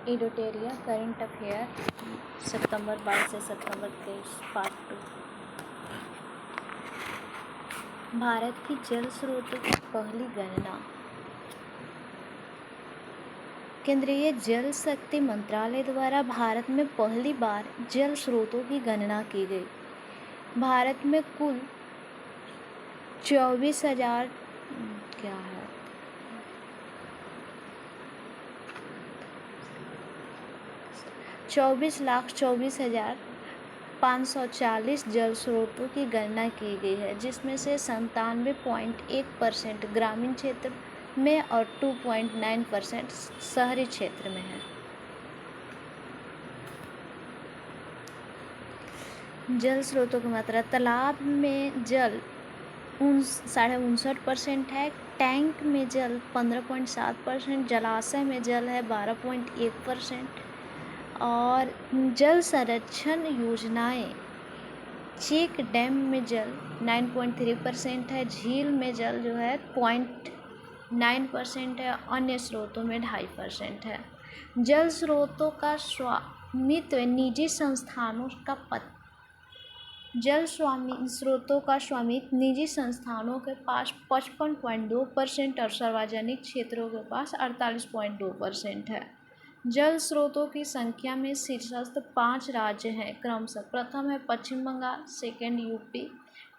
एडोटेरिया current affair सितंबर 22 से सितंबर 23 part 2। Bharat की जल स्रोतों की पहली गणना। केंद्रीय जल शक्ति मंत्रालय द्वारा भारत में पहली बार जल स्रोतों की गणना की गई। भारत में कुल 24,24,540 जल स्रोतों की गणना की गई है, जिसमें से 97.1% ग्रामीण क्षेत्र में और 2.9% शहरी क्षेत्र में है। जल स्रोतों की मात्रा। तालाब में जल 59.5% है, टैंक में जल 15.7%, जलाशय में जल है 12.1% और जल संरक्षण योजनाएं। चेक डैम में जल 9.3% है, झील में जल जो है 0.9% है, अन्य स्रोतों में 2.5% है। जल स्रोतों का स्वामित्व निजी संस्थानों का स्रोतों का स्वामित्व निजी संस्थानों के पास 55.2% और सार्वजनिक क्षेत्रों के पास 48.2% है। जल स्रोतों की संख्या में शीर्षस्थ 5 राज्य हैं क्रमशः। प्रथम है Paschim Bangal, second UP,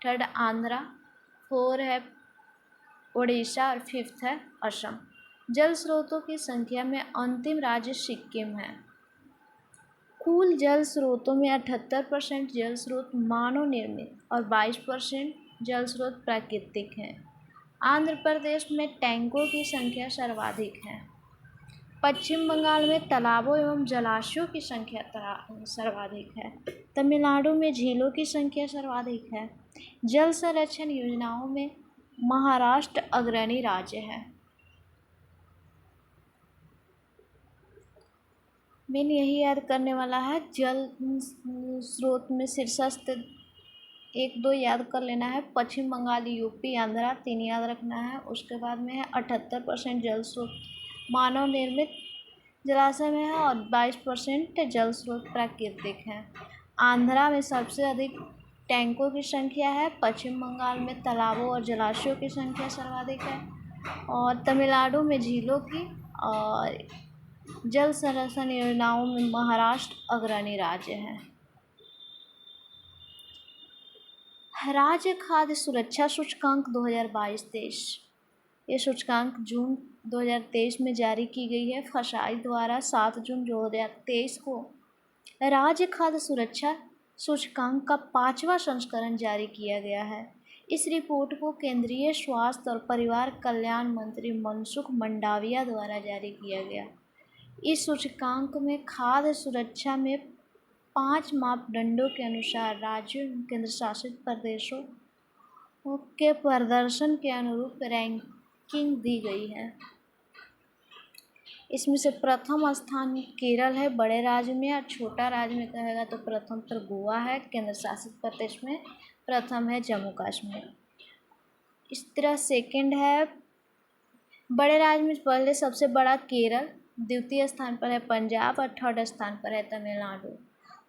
third Andhra, 4 है ओडिशा और 5th है असम। जल स्रोतों की संख्या में अंतिम राज्य सिक्किम है। कुल जल स्रोतों में 78% जल स्रोत मानव निर्मित और 22% जल स्रोत प्राकृतिक हैं। आंध्र प्रदेश में टैंकों की संख्या सर्वाधिक है। पश्चिम बंगाल में तालाबों एवं जलाशयों की संख्या सर्वाधिक है। तमिलनाडु में झीलों की संख्या सर्वाधिक है। जल संरक्षण योजनाओं में महाराष्ट्र अग्रणी राज्य है। मैंने यही याद करने वाला है। जल स्रोत में शीर्षस्थ 1-2 याद कर लेना है। पश्चिम बंगाल, यूपी, आंध्रा 3 याद रखना है। उसके बाद में है 78% जल स्रोत मानव निर्मित जलाशय में है और 22% जल स्रोत प्राकृतिक हैं। आंध्रा में सबसे अधिक टैंकों की संख्या है। पश्चिम बंगाल में तालाबों और जलाशयों की संख्या सर्वाधिक है और तमिलनाडु में झीलों की और जल संरक्षण योजनाओं में महाराष्ट्र अग्रणी राज्य है। राज्य खाद्य सुरक्षा सूचकांक 2022-23। ये सूचकांक जून 2023 में जारी की गई है। फसाई द्वारा 7 जून 2023 को राज्य खाद्य सुरक्षा सूचकांक का 5वां संस्करण जारी किया गया है। इस रिपोर्ट को केंद्रीय स्वास्थ्य और परिवार कल्याण मंत्री मनसुख मंडाविया द्वारा जारी किया गया। इस सूचकांक में खाद्य सुरक्षा में 5 मापदंडों के अनुसार राज्यों एवं केंद्र शासित प्रदेशों के प्रदर्शन के अनुरूप रैंकिंग दी गई है। इसमें से प्रथम स्थान केरल है बड़े राज्य में, और छोटा राज्य में कहेगा तो प्रथम पर गोवा है। केंद्र शासित प्रदेश में प्रथम है जम्मू कश्मीर। इस तरह सेकंड है बड़े राज्य में पहले सबसे बड़ा केरल, द्वितीय स्थान पर है पंजाब और थर्ड स्थान पर है तमिलनाडु।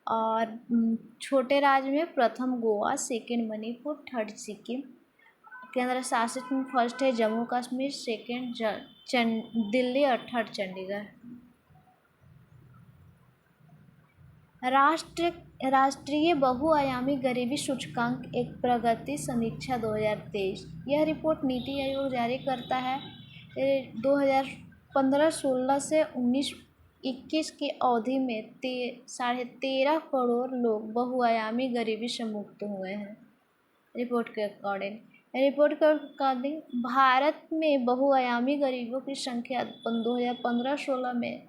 और छोटे राज्य में प्रथम गोवा, सेकंड मणिपुर, थर्ड सिक्किम। केंद्र शासित में फर्स्ट है जम्मू कश्मीर, सेकंड दिल्ली और थर्ड चंडीगढ़। राष्ट्रीय बहुआयामी गरीबी सूचकांक एक प्रगति समीक्षा 2023। यह रिपोर्ट नीति आयोग जारी करता है। 2015-16 से 19-21 की अवधि में 13.5 करोड़ लोग बहुआयामी गरीबी से मुक्त हुए हैं। रिपोर्ट के अकॉर्डिंग भारत में बहुआयामी गरीबों की संख्या 2015-16 में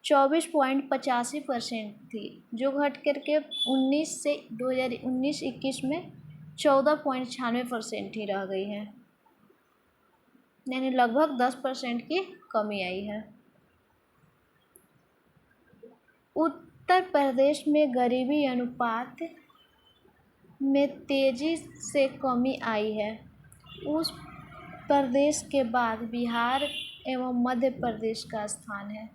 24.85% थी, जो घट करके 2019-21 में 14.96% ही रह गई है, यानी लगभग 10% की कमी आई है। उत्तर प्रदेश में गरीबी अनुपात में तेजी से कमी आई है। उस प्रदेश के बाद बिहार एवं मध्य प्रदेश का स्थान है।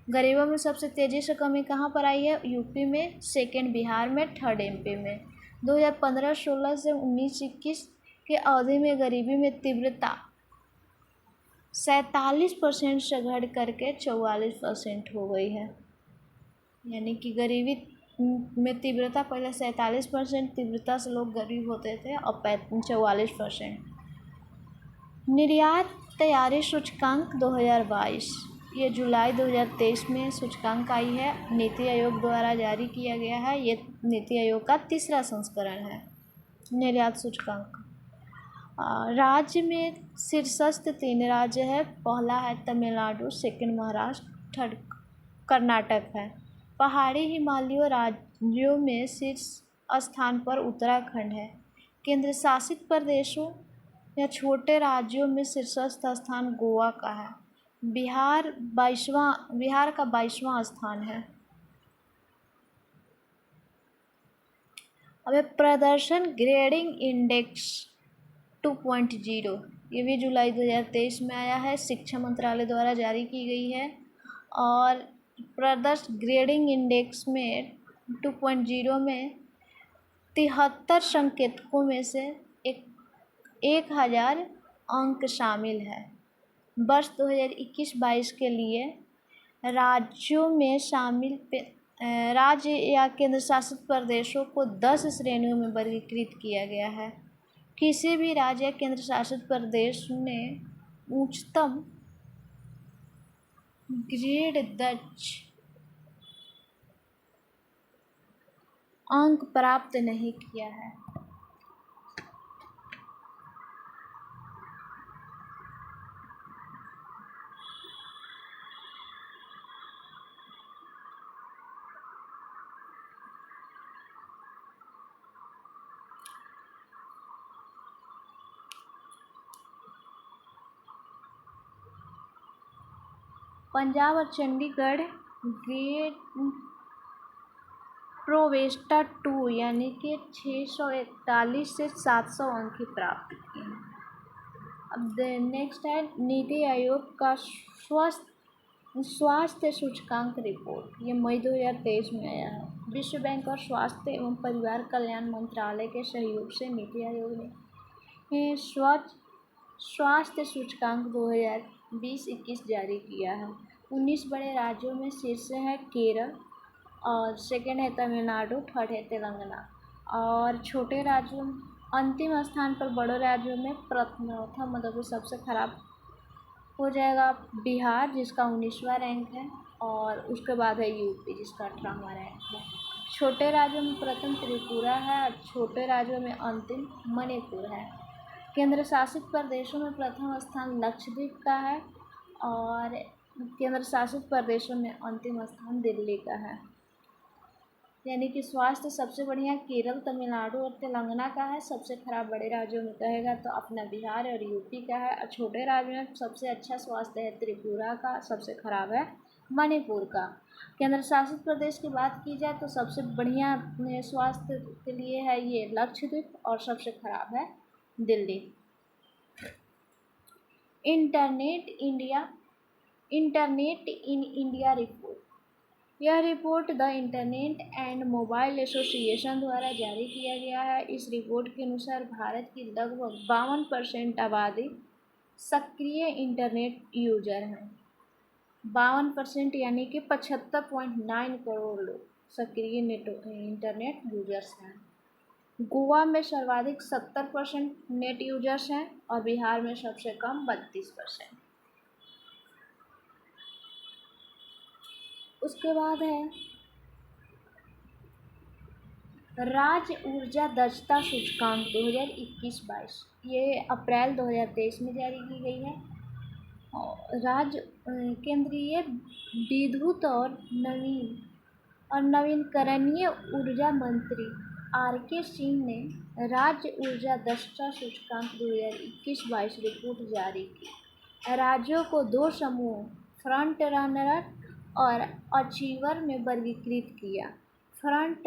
गरीबों में सबसे तेज़ी से कमी कहाँ पर आई है? यूपी में, सेकंड बिहार में, थर्ड एमपी में। 2015-16 से 19-21 के अवधि में गरीबी में तीव्रता 47% से घट करके 44% हो गई है। यानी कि गरीबी में तीव्रता पहले 47% तीव्रता से लोग गरीब होते थे, अब 44%। निर्यात तैयारी सूचकांक 2022, ये जुलाई 2023 में सूचकांक आई है, नीति आयोग द्वारा जारी किया गया है। ये नीति आयोग का तीसरा संस्करण है निर्यात सूचकांक। राज्य में शीर्षस्थ 3 राज्य है। पहला है तमिलनाडु, सेकंड महाराष्ट्र, थर्ड कर्नाटक है। पहाड़ी हिमालयी राज्यों में शीर्ष स्थान पर उत्तराखंड है। केंद्र शासित प्रदेशों या छोटे राज्यों में शीर्षस्थ स्थान गोवा का है। बिहार का 22वां स्थान है। अब प्रदर्शन ग्रेडिंग इंडेक्स 2.0, ये भी जुलाई 2023 में आया है, शिक्षा मंत्रालय द्वारा जारी की गई है। और प्रदर्शन ग्रेडिंग इंडेक्स में 2.0 में 73 संकेतकों में से 1000 अंक शामिल है। वर्ष 2021-22 के लिए राज्यों में शामिल राज्य या केंद्र शासित प्रदेशों को 10 श्रेणियों में वर्गीकृत किया गया है। किसी भी राज्य या केंद्र शासित प्रदेश ने उच्चतम ग्रेड दर्ज अंक प्राप्त नहीं किया है। पंजाब और चंडीगढ़ ग्रेड प्रोवेस्टा 2 यानी कि 641 से 700 अंक ही प्राप्त किए हैं। अब नेक्स्ट है नीति आयोग का स्वास्थ्य सूचकांक रिपोर्ट, ये मई 2023 में आया है। विश्व बैंक और स्वास्थ्य एवं परिवार कल्याण मंत्रालय के सहयोग से नीति आयोग ने स्वास्थ्य सूचकांक 2020-21 जारी किया है। 19 बड़े राज्यों में शीर्ष है केरल और सेकंड है तमिलनाडु, थर्ड है तेलंगाना। और छोटे राज्यों अंतिम स्थान पर बड़े राज्यों में प्रथम मतलब कि सबसे खराब हो जाएगा बिहार, जिसका 19वां रैंक है, और उसके बाद है यूपी, जिसका 18वां रैंक है। छोटे राज्यों में प्रथम त्रिपुरा है और छोटे राज्यों में अंतिम मणिपुर है। केंद्र शासित प्रदेशों में प्रथम स्थान लक्षद्वीप का है और केंद्र शासित प्रदेशों में अंतिम स्थान दिल्ली का है। यानी कि स्वास्थ्य सबसे बढ़िया केरल, तमिलनाडु और तेलंगाना का है। सबसे खराब बड़े राज्यों में कहेगा तो अपना बिहार और यूपी का है। और छोटे राज्यों में सबसे अच्छा स्वास्थ्य है त्रिपुरा का, सबसे खराब है मणिपुर का। केंद्र शासित प्रदेश की बात की जाए तो सबसे बढ़िया स्वास्थ्य के लिए है ये लक्षद्वीप और सबसे खराब है Delhi. Internet in India report, यह report the internet and mobile association द्वारा जारी किया गया है। इस रिपोर्ट के अनुसार भारत की लगभग 52% आबादी सक्रिय इंटरनेट यूजर हैं। 52% यानी कि 75.9 करोड़ लोग सक्रिय इंटरनेट यूजर्स हैं। गोवा में सर्वाधिक 70% नेट यूजर्स हैं और बिहार में सबसे कम 32%। उसके बाद है राज्य ऊर्जा दक्षता सूचकांक 2021-22, ये अप्रैल 2023 में जारी की गई है। राज्य केंद्रीय विद्युत और नवीकरणीय ऊर्जा मंत्री आर.के. सिंह ने राज्य ऊर्जा दक्षता सूचकांक 2021-22 रिपोर्ट जारी की। राज्यों को 2 समूहों फ्रंट रनर और अचीवर में वर्गीकृत किया। फ्रंट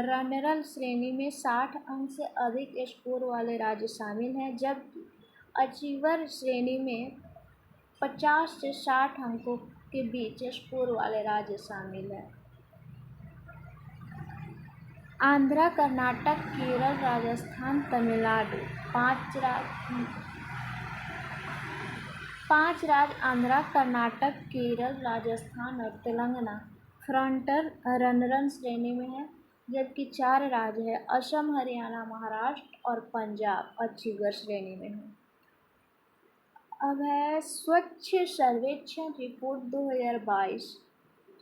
रनर श्रेणी में 60 अंक से अधिक स्कोर वाले राज्य शामिल हैं, जबकि अचीवर श्रेणी में 50 से 60 अंकों के बीच स्कोर वाले राज्य शामिल हैं। आंध्र, कर्नाटक, केरल, राजस्थान, तमिलनाडु। पांच राज्य आंध्र, कर्नाटक, केरल, राजस्थान और तेलंगाना फ्रंट रनर श्रेणी में है, जबकि 4 राज्य है असम, हरियाणा, महाराष्ट्र और पंजाब अचीवर श्रेणी में है। अब है स्वच्छ सर्वेक्षण रिपोर्ट 2022,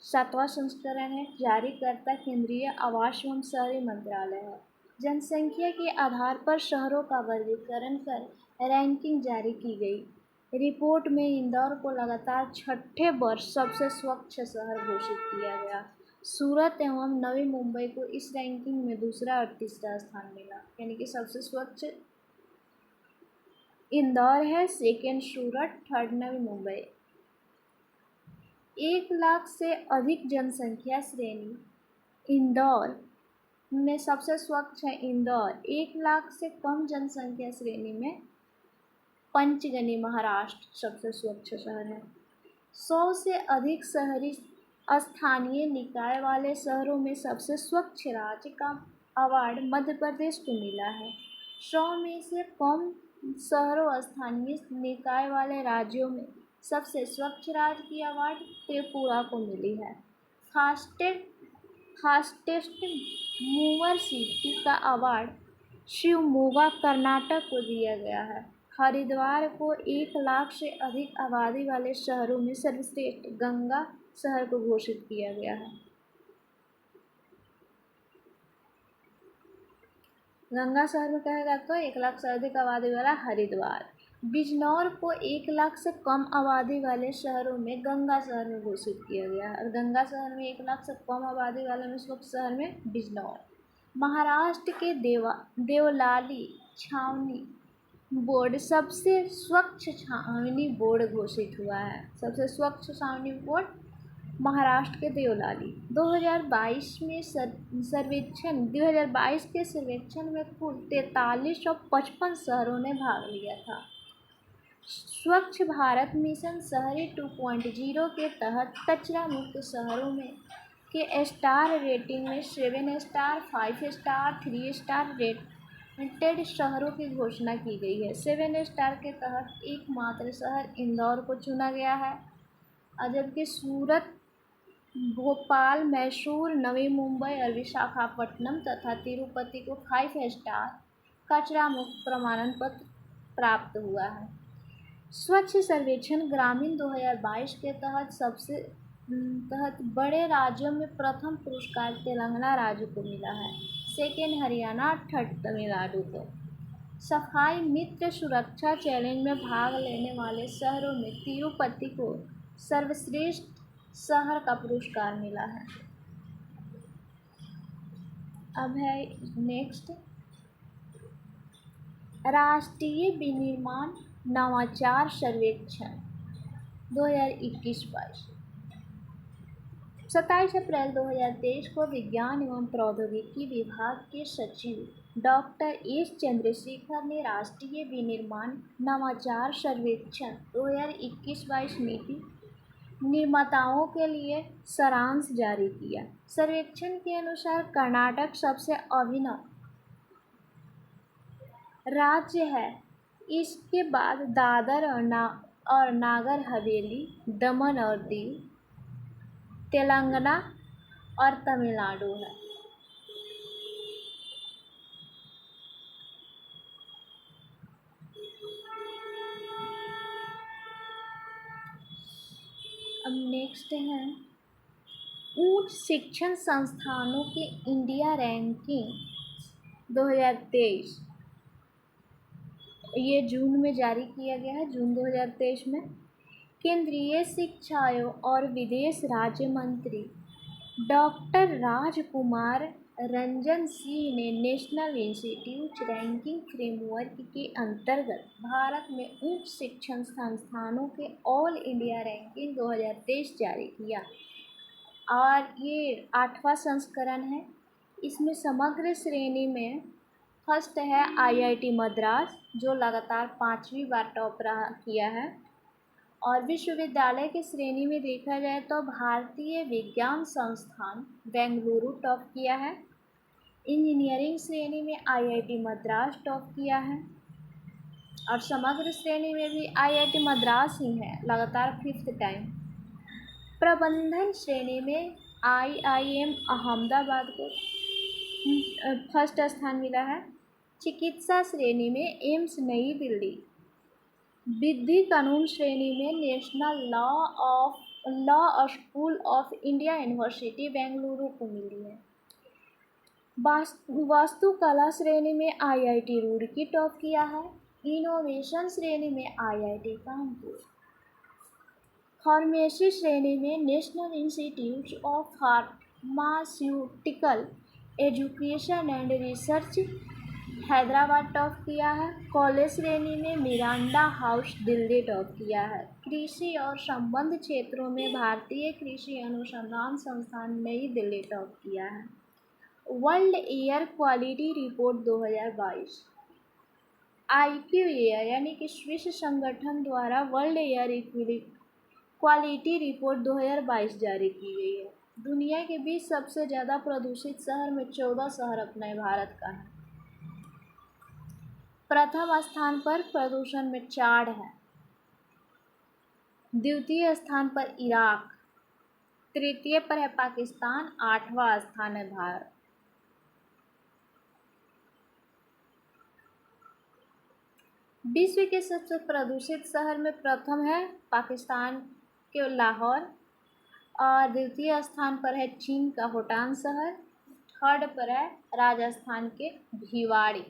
7वां संस्करण है। जारीकर्ता केंद्रीय आवास एवं शहरी मंत्रालय है। जनसंख्या के आधार पर शहरों का वर्गीकरण कर रैंकिंग जारी की गई। रिपोर्ट में इंदौर को लगातार छठे वर्ष सबसे स्वच्छ शहर घोषित किया गया। सूरत एवं नवी मुंबई को इस रैंकिंग में दूसरा और तीसरा स्थान मिला, यानी कि सबसे स्वच्छ इंदौर है, सेकेंड सूरत, थर्ड नवी मुंबई। 1 लाख से अधिक जनसंख्या श्रेणी इंदौर में सबसे स्वच्छ है इंदौर। 1 लाख से कम जनसंख्या श्रेणी में पंचगनी महाराष्ट्र सबसे स्वच्छ शहर है। 100 से अधिक शहरी स्थानीय निकाय वाले शहरों में सबसे स्वच्छ राज्य का अवार्ड मध्य प्रदेश को मिला है। 100 में से कम शहरों स्थानीय निकाय वाले राज्यों में सबसे स्वच्छ राज्य की अवार्ड त्रिपुरा को मिली है। फास्टेस्ट मूवर सिटी का अवार्ड शिवमोगा कर्नाटक को दिया गया है। हरिद्वार को 1 लाख से अधिक आबादी वाले शहरों में सर्वश्रेष्ठ गंगा शहर को घोषित किया गया है। गंगा शहर में कहेगा तो 1 लाख से अधिक आबादी वाला हरिद्वार। बिजनौर को 1 लाख से कम आबादी वाले शहरों में गंगा शहर में घोषित किया गया है, और गंगा शहर में 1 लाख से कम आबादी वाले में स्वच्छ शहर में बिजनौर। महाराष्ट्र के देवलाली छावनी बोर्ड सबसे स्वच्छ छावनी बोर्ड घोषित हुआ है। सबसे स्वच्छ छावनी बोर्ड महाराष्ट्र के देवलाली। 2022 के सर्वेक्षण में कुल 4355 शहरों ने भाग लिया था। स्वच्छ भारत मिशन शहरी 2.0 के तहत कचरा मुक्त शहरों में के स्टार रेटिंग में 7 स्टार, 5 स्टार, 3 स्टार रेटेड शहरों की घोषणा की गई है। 7 स्टार के तहत एकमात्र शहर इंदौर को चुना गया है, जबकि सूरत, भोपाल, मैसूर, नवी मुंबई और विशाखापट्टनम तथा तिरुपति को 5 स्टार कचरा मुक्त प्रमाणन पत्र प्राप्त हुआ है। स्वच्छ सर्वेक्षण ग्रामीण 2022 के तहत बड़े राज्यों में प्रथम पुरस्कार तेलंगाना राज्य को मिला है, सेकेंड हरियाणा, थर्ड तमिलनाडु को। सफाई मित्र सुरक्षा चैलेंज में भाग लेने वाले शहरों में तिरुपति को सर्वश्रेष्ठ शहर का पुरस्कार मिला है। अब है नेक्स्ट, राष्ट्रीय विनिर्माण नवाचार सर्वेक्षण 2021-22। 27 अप्रैल 2023 को विज्ञान एवं प्रौद्योगिकी विभाग के सचिव डॉक्टर एस चंद्रशेखर ने राष्ट्रीय विनिर्माण नवाचार सर्वेक्षण 2021-22 नीति निर्माताओं के लिए सारांश जारी किया। सर्वेक्षण के अनुसार कर्नाटक सबसे अभिनव राज्य है। इसके बाद दादर और नागर हवेली, दमन और दीव, तेलंगाना और तमिलनाडु है। अब नेक्स्ट है उच्च शिक्षण संस्थानों के इंडिया रैंकिंग 2023। ये जून में जारी किया गया है, जून 2023 में। केंद्रीय शिक्षा और विदेश राज्य मंत्री डॉक्टर राजकुमार रंजन सिंह ने नेशनल इंस्टीट्यूट रैंकिंग फ्रेमवर्क के अंतर्गत भारत में उच्च शिक्षण संस्थानों के ऑल इंडिया रैंकिंग 2023 जारी किया, और ये 8वां संस्करण है। इसमें समग्र श्रेणी में फर्स्ट है IIT मद्रास, जो लगातार 5वीं बार टॉप रहा किया है। और विश्वविद्यालय की श्रेणी में देखा जाए तो भारतीय विज्ञान संस्थान बेंगलुरु टॉप किया है। इंजीनियरिंग श्रेणी में आईआईटी मद्रास टॉप किया है और समग्र श्रेणी में भी आईआईटी मद्रास ही है लगातार 5th टाइम। प्रबंधन श्रेणी में आईआईएम अहमदाबाद को फर्स्ट स्थान मिला है। चिकित्सा श्रेणी में एम्स नई दिल्ली। विधि कानून श्रेणी में national law school of India university Bengaluru को मिली है। वास्तुकला श्रेणी में आईआईटी रुड़की टॉप किया है। इनोवेशन श्रेणी में आईआईटी कानपुर। फार्मेसी श्रेणी में national institute of pharmaceutical education and research Hyderabad top किया है। कॉलेज श्रेणी में मिरांडा हाउस दिल्ली टॉप किया है। कृषि और संबद्ध क्षेत्रों में भारतीय कृषि अनुसंधान संस्थान नई दिल्ली टॉप किया है। World air quality report 2022 IQAir यानी कि विश्व संगठन द्वारा वर्ल्ड एयर क्वालिटी रिपोर्ट 2022 जारी की गई है। दुनिया के 20 सबसे ज़्यादा प्रदूषित शहर में 14 शहर अपने भारत का है। प्रथम स्थान पर प्रदूषण में चाड है, द्वितीय स्थान पर इराक, तृतीय पर है पाकिस्तान, 8वां स्थान है भारत। विश्व के सबसे प्रदूषित शहर में प्रथम है पाकिस्तान के लाहौर और द्वितीय स्थान पर है चीन का होटान शहर, थर्ड पर है राजस्थान के भिवाड़ी।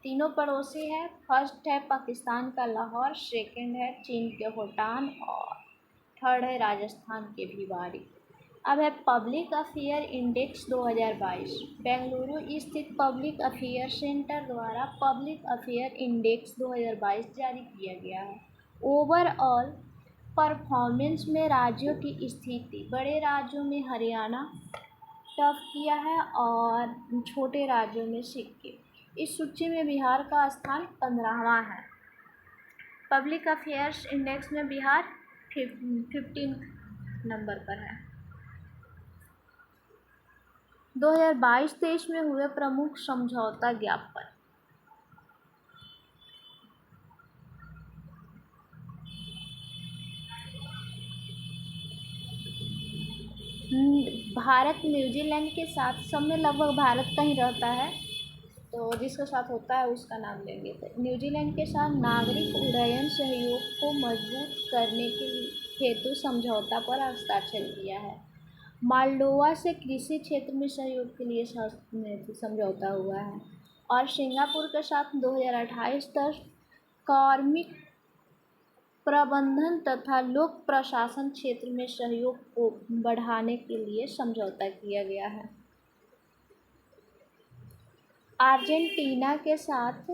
तीनों पड़ोसी है, फर्स्ट है पाकिस्तान का लाहौर, सेकंड है चीन के होटान और थर्ड है राजस्थान के भिवाड़ी। अब है पब्लिक अफेयर इंडेक्स 2022। बेंगलुरु स्थित पब्लिक अफेयर सेंटर द्वारा पब्लिक अफेयर इंडेक्स 2022 जारी किया गया है। ओवरऑल परफॉर्मेंस में राज्यों की स्थिति, बड़े राज्यों में हरियाणा टॉप किया है और छोटे राज्यों में सिक्किम। इस सूची में बिहार का स्थान 15वां है। पब्लिक अफेयर्स इंडेक्स में बिहार 15 नंबर पर है। 2022-23 में हुए प्रमुख समझौता ज्ञापन। भारत न्यूजीलैंड के साथ, सब में लगभग भारत का ही रहता है तो जिसके साथ होता है उसका नाम लेंगे। तो न्यूजीलैंड के साथ नागरिक उड्डयन सहयोग को मजबूत करने के हेतु समझौता पर हस्ताक्षर किया है। मालडोवा से कृषि क्षेत्र में सहयोग के लिए समझौता हुआ है और सिंगापुर के साथ 2028 तक कार्मिक प्रबंधन तथा लोक प्रशासन क्षेत्र में सहयोग को बढ़ाने के लिए समझौता किया गया है। अर्जेंटीना के साथ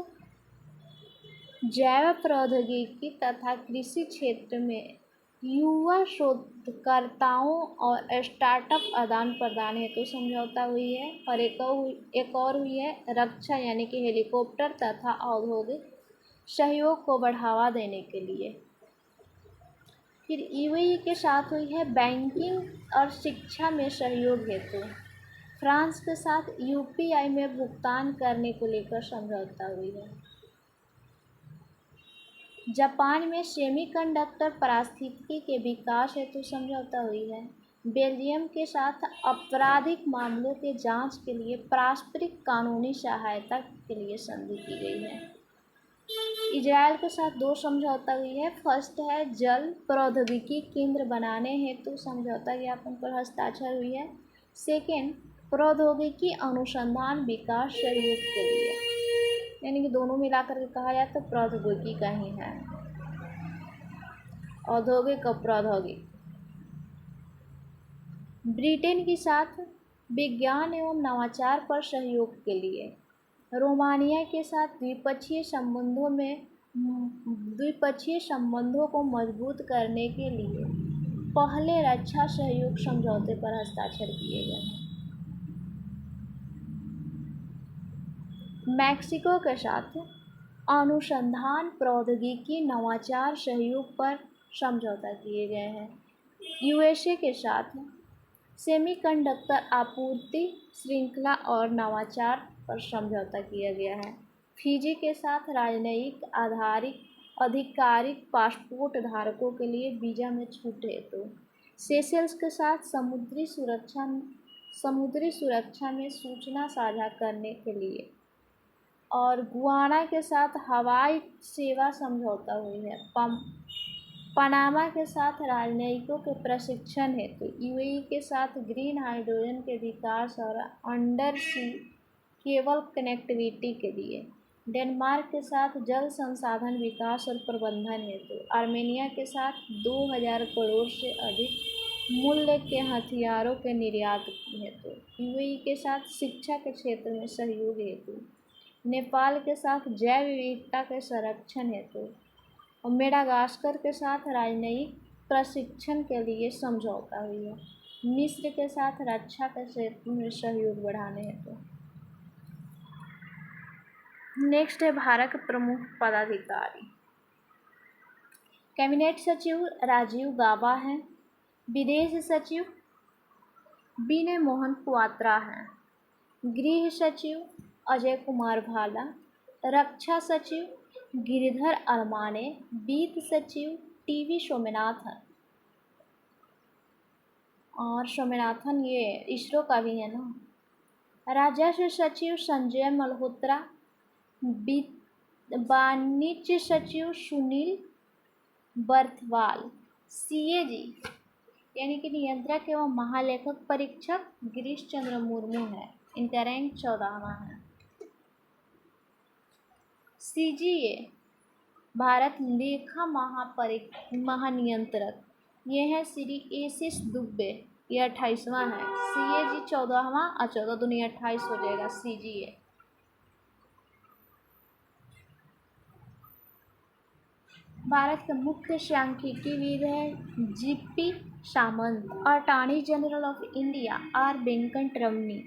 जैव प्रौद्योगिकी तथा कृषि क्षेत्र में युवा शोधकर्ताओं और स्टार्टअप आदान प्रदान हेतु समझौता हुई है और एक और हुई है रक्षा यानी कि हेलीकॉप्टर तथा औद्योगिक सहयोग को बढ़ावा देने के लिए। फिर यूएई के साथ हुई है बैंकिंग और शिक्षा में सहयोग हेतु। फ्रांस के साथ यूपीआई में भुगतान करने को लेकर समझौता हुई है। जापान में सेमीकंडक्टर पारिस्थितिकी के विकास हेतु समझौता हुई है। बेल्जियम के साथ आपराधिक मामलों के जांच के लिए पारस्परिक कानूनी सहायता के लिए संधि की गई है। इजराइल के साथ 2 समझौता हुई है। फर्स्ट है जल प्रौद्योगिकी केंद्र बनाने हेतु समझौता ज्ञापन पर हस्ताक्षर हुई है। सेकेंड प्रौद्योगिकी अनुसंधान विकास सहयोग के लिए, यानी कि दोनों मिलाकर के कहा जाए तो प्रौद्योगिकी का ही है, औद्योगिक और प्रौद्योगिक। ब्रिटेन के साथ विज्ञान एवं नवाचार पर सहयोग के लिए। रोमानिया के साथ द्विपक्षीय संबंधों को मजबूत करने के लिए पहले रक्षा सहयोग समझौते पर हस्ताक्षर किए गए हैं। मैक्सिको के साथ अनुसंधान प्रौद्योगिकी नवाचार सहयोग पर समझौता किए गए हैं। यूएसए के साथ सेमीकंडक्टर आपूर्ति श्रृंखला और नवाचार पर समझौता किया गया है। फिजी के साथ राजनयिक आधारित आधिकारिक पासपोर्ट धारकों के लिए वीज़ा में छूट हेतु। सेशेल्स के साथ समुद्री सुरक्षा में सूचना साझा करने के लिए और गुयाना के साथ हवाई सेवा समझौता हुई है। पनामा के साथ राजनयिकों के प्रशिक्षण हेतु, यूएई के साथ ग्रीन हाइड्रोजन के विकास और अंडर सी केबल कनेक्टिविटी के लिए, डेनमार्क के साथ जल संसाधन विकास और प्रबंधन हेतु, आर्मेनिया के साथ 2000 करोड़ से अधिक मूल्य के हथियारों के निर्यात हेतु, यूएई के साथ शिक्षा के क्षेत्र में सहयोग हेतु, नेपाल के साथ जैव विविधता के संरक्षण हेतु और मेडागास्कर के साथ राजनयिक प्रशिक्षण के लिए समझौता हुई है। मिस्र के साथ रक्षा के क्षेत्र में सहयोग बढ़ाने हेतु। नेक्स्ट है भारत के प्रमुख पदाधिकारी। कैबिनेट सचिव राजीव गाबा हैं। विदेश सचिव विनय मोहन क्वात्रा हैं। गृह सचिव अजय कुमार भाला। रक्षा सचिव गिरिधर अरमाने। वित्त सचिव टीवी सोमनाथन। और सोमनाथन ये इसरो का भी है ना। राजस्व सचिव संजय मल्होत्रा। वाणिज्य सचिव सुनील बर्थवाल। सीएजी यानी कि नियंत्रक एवं महालेखक परीक्षक गिरीश चंद्र मुर्मू है। इनका रैंक 14वां है। सीजीए भारत लेखा महानियंत्रक ये है श्री एसिस दुबे, ये 28वां है। सीएजी 14वां और 14 दूनी 28 हो जाएगा सीजीए। भारत के मुख्य सांख्यिकीविद है GP Samant. Attorney general of India R Venkat Ramani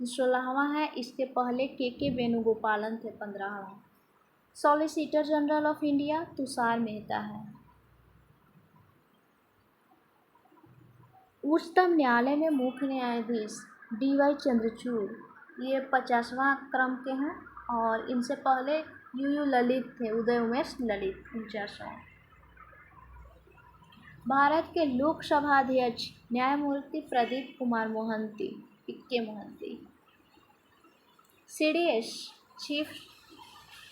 16वां है। इसके पहले के वेणुगोपालन थे 15वां। Solicitor general of India Tushar Mehta है। उच्चतम न्यायालय में मुख्य न्यायाधीश डीवाई चंद्रचूड़ ये 50वां क्रम के हैं और इनसे पहले यूयू ललित थे, उदय उमेश ललित 49वां। भारत के लोकसभा अध्यक्ष न्यायमूर्ति प्रदीप कुमार मोहंती पिक्के Mohanty. CDS chief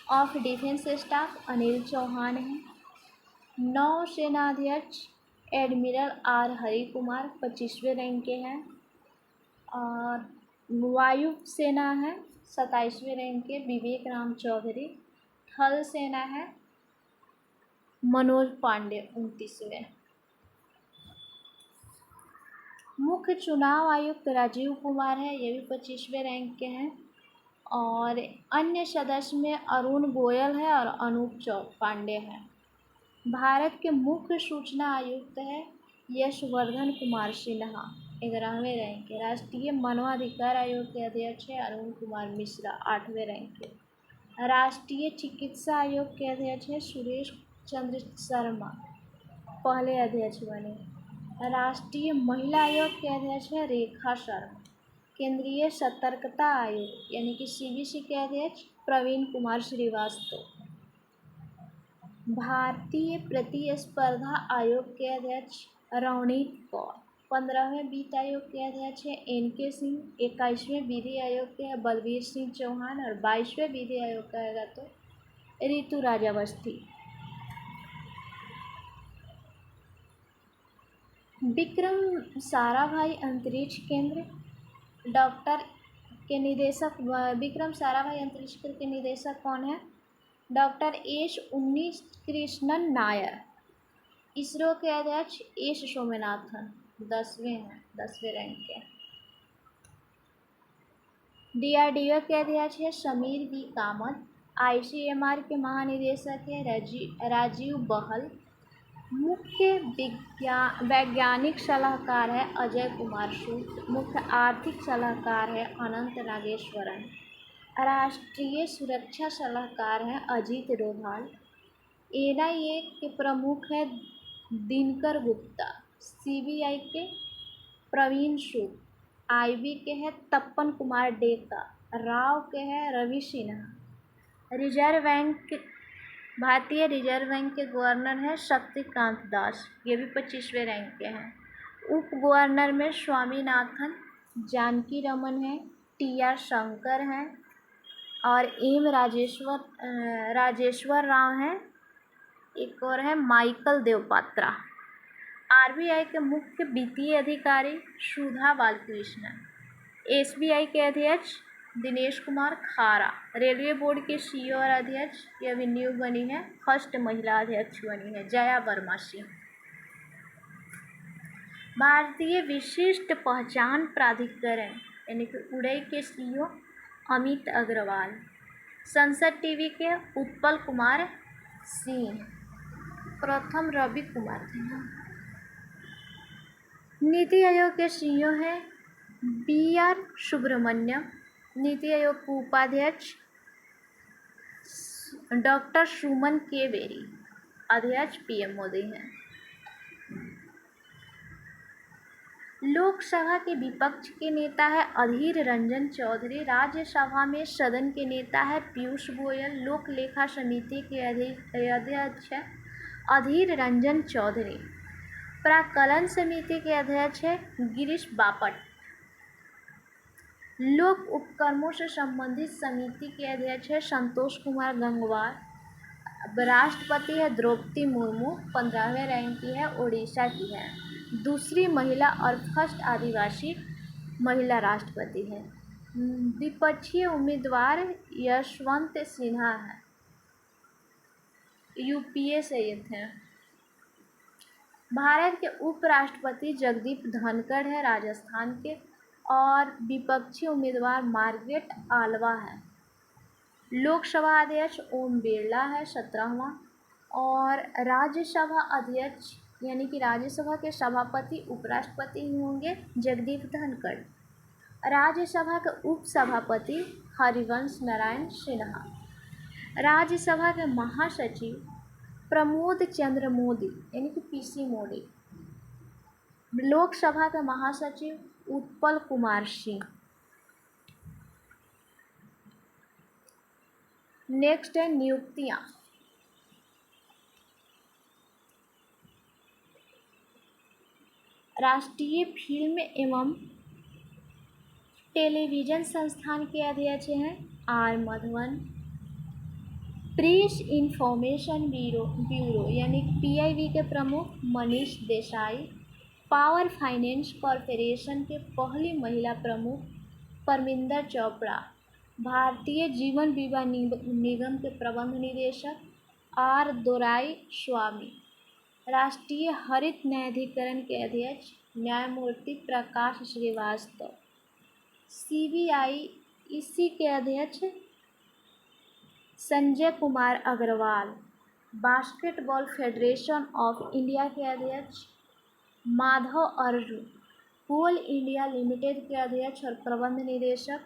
of defence staff Anil Chauhan हैं। नौसेनाध्यक्ष एडमिरल आर हरि कुमार 25वें रैंक के हैं। और वायु सेना है 27वें रैंक के विवेक राम चौधरी। थल सेना है मनोज पांडे 29वें। मुख्य चुनाव आयुक्त राजीव कुमार है, ये भी 25वें रैंक के हैं। और अन्य सदस्य में अरुण गोयल है और अनूप पांडे हैं। भारत के मुख्य सूचना आयुक्त है यशवर्धन कुमार सिन्हा 11वें रैंक के। राष्ट्रीय मानवाधिकार आयोग के अध्यक्ष है अरुण कुमार मिश्रा 8वें रैंक के। राष्ट्रीय चिकित्सा आयोग के अध्यक्ष है सुरेश चंद्र शर्मा, पहले अध्यक्ष बने। राष्ट्रीय महिला आयोग के अध्यक्ष है रेखा शर्मा। केंद्रीय सतर्कता आयोग यानी कि सीबीसी के अध्यक्ष प्रवीण कुमार श्रीवास्तव। भारतीय प्रतिस्पर्धा आयोग के अध्यक्ष रवनीत कौर। 15वें वित्त आयोग के अध्यक्ष है एनके सिंह। 21वें विधि आयोग के है बलबीर सिंह चौहान और 22वें विधि आयोग का है तो ऋतु राजावस्थी। विक्रम साराभाई अंतरिक्ष केंद्र विक्रम साराभाई अंतरिक्ष केंद्र के निदेशक कौन है? डॉक्टर एस उन्नीस कृष्णन नायर। इसरो के अध्यक्ष एस सोमनाथन 10वें हैं, 10वें रैंक के। डीआरडीओ के अध्यक्ष है समीर बी कामत। आईसीएमआर के महानिदेशक है राजीव बहल। मुख्य वैज्ञानिक सलाहकार है अजय कुमार सूद। मुख्य आर्थिक सलाहकार है अनंत नागेश्वरन। राष्ट्रीय सुरक्षा सलाहकार है अजीत डोभाल। एनआईए के प्रमुख है दिनकर गुप्ता, सीबीआई के प्रवीण सूद, आईबी के हैं तपन कुमार डेका, राव के हैं रवि सिन्हा। रिजर्व बैंक, भारतीय रिजर्व बैंक के गवर्नर हैं शक्तिकांत दास, ये भी 25वें रैंक के हैं। उप गवर्नर में स्वामीनाथन, जानकी रमन है, टीआर शंकर हैं और एम राजेश्वर राव हैं। एक और है माइकल देवपात्रा। आरबीआई के मुख्य वित्तीय अधिकारी सुधा बालकृष्णन। एसबीआई के अध्यक्ष दिनेश कुमार खारा। रेलवे बोर्ड के सीईओ और अध्यक्ष ये अभी न्यू बनी है, फर्स्ट महिला अध्यक्ष बनी है जया वर्मा सिंह। भारतीय विशिष्ट पहचान प्राधिकरण यानी कि उड़ई के सीईओ अमित अग्रवाल। संसद टीवी के उत्पल कुमार सिंह, प्रथम रवि कुमार थे ना। नीति आयोग के सीईओ हैं BR सुब्रमण्यम। नीति आयोग के उपाध्यक्ष डॉक्टर सुमन के बेरी, अध्यक्ष PM मोदी हैं। लोकसभा के विपक्ष के नेता है अधीर रंजन चौधरी। राज्यसभा में सदन के नेता है पीयूष गोयल। लोक लेखा समिति के अध्यक्ष है अधीर रंजन चौधरी। प्राक्कलन समिति के अध्यक्ष है गिरीश बापट। लोक उपक्रमों से संबंधित समिति के अध्यक्ष है संतोष कुमार गंगवार। राष्ट्रपति है द्रौपदी मुर्मू, 15वें रैंक की है, उड़ीसा की है, दूसरी महिला और फर्स्ट आदिवासी महिला राष्ट्रपति है। विपक्षी उम्मीदवार यशवंत सिन्हा है, यूपीए से ये थे। भारत के उपराष्ट्रपति जगदीप धनखड़ है, राजस्थान के, और विपक्षी उम्मीदवार मार्गरेट आल्वा है। लोकसभा अध्यक्ष ओम बिरला है, 17वां, और राज्यसभा अध्यक्ष यानी कि राज्यसभा के सभापति उपराष्ट्रपति ही होंगे जगदीप धनखड़। राज्यसभा के उपसभापति हरिवंश नारायण सिन्हा। राज्यसभा के महासचिव प्रमोद चंद्र मोदी यानी कि PC मोदी। लोकसभा के महासचिव उत्पल कुमार सिंह। नेक्स्ट है नियुक्तियां। राष्ट्रीय फिल्म एवं टेलीविजन संस्थान के अध्यक्ष हैं R Madhavan. Press information bureau यानी PIB के प्रमुख Manish Desai. Power finance corporation के पहली महिला प्रमुख परमिंदर चोपड़ा। भारतीय जीवन बीमा निगम के प्रबंध निदेशक R दोराई स्वामी। राष्ट्रीय हरित न्यायाधिकरण के अध्यक्ष न्यायमूर्ति प्रकाश श्रीवास्तव। CBI इसी के अध्यक्ष Sanjay Kumar Agarwal. Basketball federation of India के अध्यक्ष Madhav Arjun. Coal India limited के अध्यक्ष और प्रबंध निदेशक